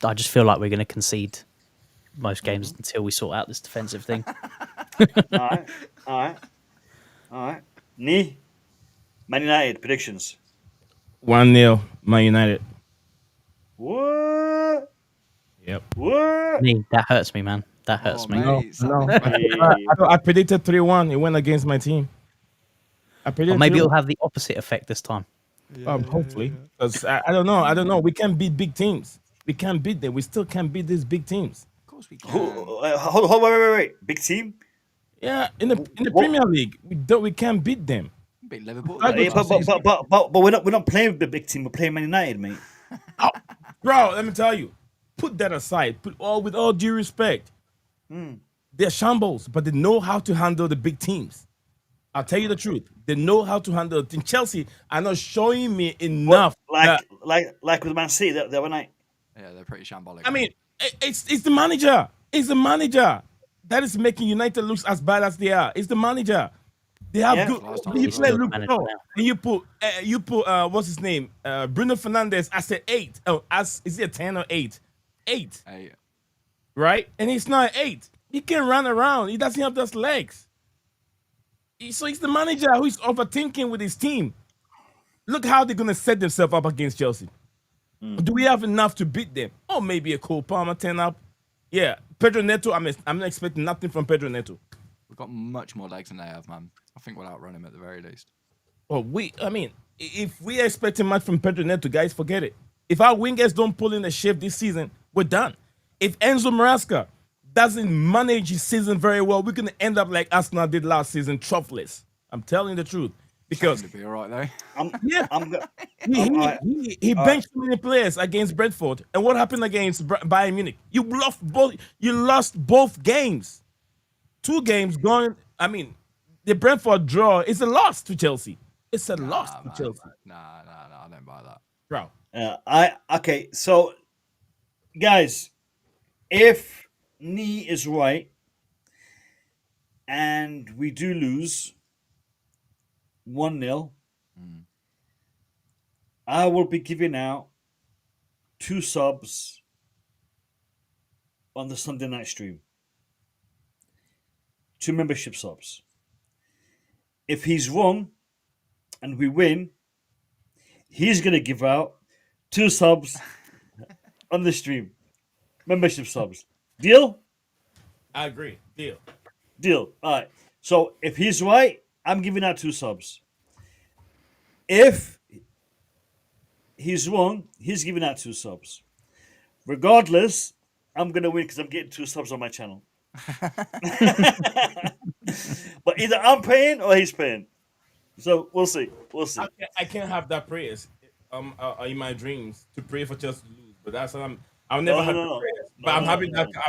I just feel like we're going to concede most games until we sort out this defensive thing. All right. Nee? Man United, predictions. 1-0, Man United. What? Yep. What? Nee, that hurts me, man. That hurts me. No. I predicted 3-1. It went against my team. I predicted. Or maybe it'll have the opposite effect this time. Hopefully. Because I don't know. We can't beat big teams. We can't beat them. We still can't beat these big teams. Of course we can. Hold on, wait. Big team? Yeah, in the Premier League, we can't beat them. Beat Liverpool. But we're not playing with the big team. We're playing Man United, mate. Oh, bro, let me tell you. Put that aside. With all due respect. They're shambles, but they know how to handle the big teams. I'll tell you the truth. They know how to handle it. Chelsea are not showing me enough. Like with Man City the other night. Yeah, they're pretty shambolic. I mean, it's the manager. It's the manager that is making United look as bad as they are. It's the manager. They have good. You play Luke Shaw, and you put what's his name? Bruno Fernandes as an 8. Oh, is he a 10 or 8? 8. Right? And he's not 8. He can run around. He doesn't have those legs. So it's the manager who's overthinking with his team. Look how they're gonna set themselves up against Chelsea. Do we have enough to beat them? Oh, maybe a Cole Palmer 10 up. Yeah, Pedro Neto. I'm not expecting nothing from Pedro Neto. We've got much more legs than they have, man. I think we'll outrun him at the very least. Oh, if we are expecting much from Pedro Neto, guys, forget it. If our wingers don't pull in the shift this season, we're done. If Enzo Maresca doesn't manage his season very well, we're going to end up like Arsenal did last season, troughless. I'm telling the truth. because to be all right though. he benched too many players against Brentford, and what happened against Bayern Munich? You lost both games. 2 games going. I mean, the Brentford draw is a loss to Chelsea. It's a loss to Chelsea. Nah, I don't buy that, bro. Okay. So, guys, if knee is right, and we do lose 1-0, I will be giving out 2 subs on the Sunday night stream. 2 membership subs. If he's wrong and we win, he's going to give out 2 subs on the stream. Membership subs. Deal? I agree. Deal. All right. So if he's right, I'm giving out 2 subs. If he's wrong, he's giving out 2 subs. Regardless, I'm going to win because I'm getting 2 subs on my channel. But either I'm paying or he's paying. So we'll see. I can't have that prayers in my dreams to pray for Chelsea to lose, but that's what I'll never have the prayers. But I'm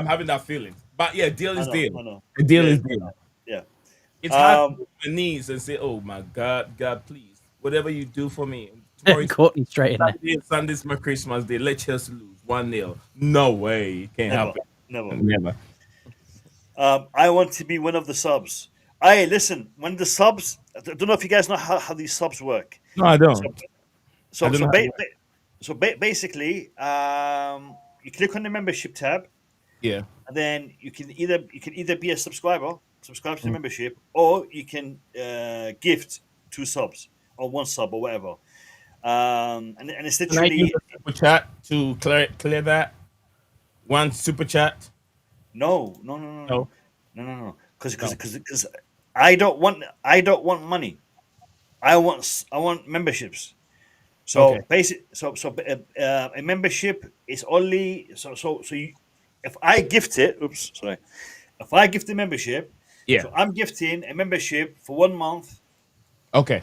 having that feeling. But yeah, deal is deal. A deal is deal. Yeah. It's hard to go on my knees and say, "Oh my God, please, whatever you do for me." Caught me straight in there. Sunday's my Christmas day. Let Chelsea lose 1-0. No way, it can't happen. Never. I want to be one of the subs. Hey, listen, when the subs, I don't know if you guys know how these subs work. No, I don't. Basically, you click on the membership tab. Yeah. And then you can either be a subscribe to the membership, or you can gift 2 subs or 1 sub or whatever. And it's literally. Can I use a super chat to clear that? 1 super chat. No. Because I don't want money. I want memberships. So a membership is only so you, if I gift it. If I gift the membership, so I'm gifting a membership for 1 month. Okay.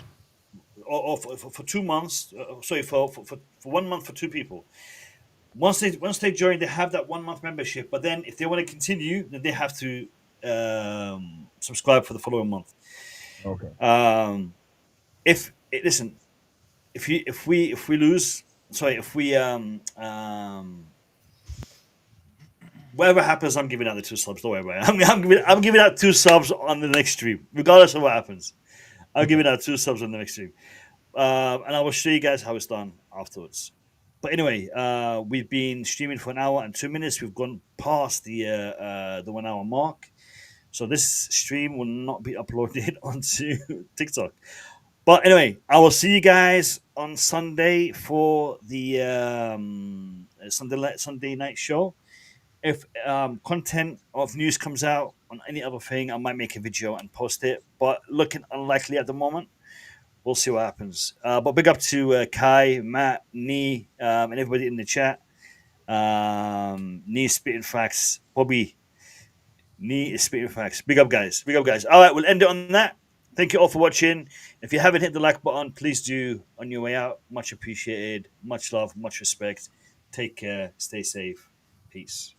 Or for 2 months. For 1 month for 2 people. Once they join, they have that 1 month membership. But then, if they want to continue, then they have to subscribe for the following month. Okay. If we lose, whatever happens, I'm giving out the 2 subs. Don't worry about it. I'm giving out 2 subs on the next stream, regardless of what happens. I'm giving out 2 subs on the next stream, and I will show you guys how it's done afterwards. But anyway, we've been streaming for 1 hour and 2 minutes. We've gone past the 1 hour mark. So this stream will not be uploaded onto TikTok. But anyway, I will see you guys on Sunday for the Sunday night show. If content of news comes out on any other thing, I might make a video and post it. But looking unlikely at the moment. We'll see what happens. But big up to Kai, Matt, Nee, and everybody in the chat. Nee spitting facts. Bobby, Nee is spitting facts. Big up, guys. All right, we'll end it on that. Thank you all for watching. If you haven't hit the like button, please do on your way out. Much appreciated. Much love, much respect. Take care. Stay safe. Peace.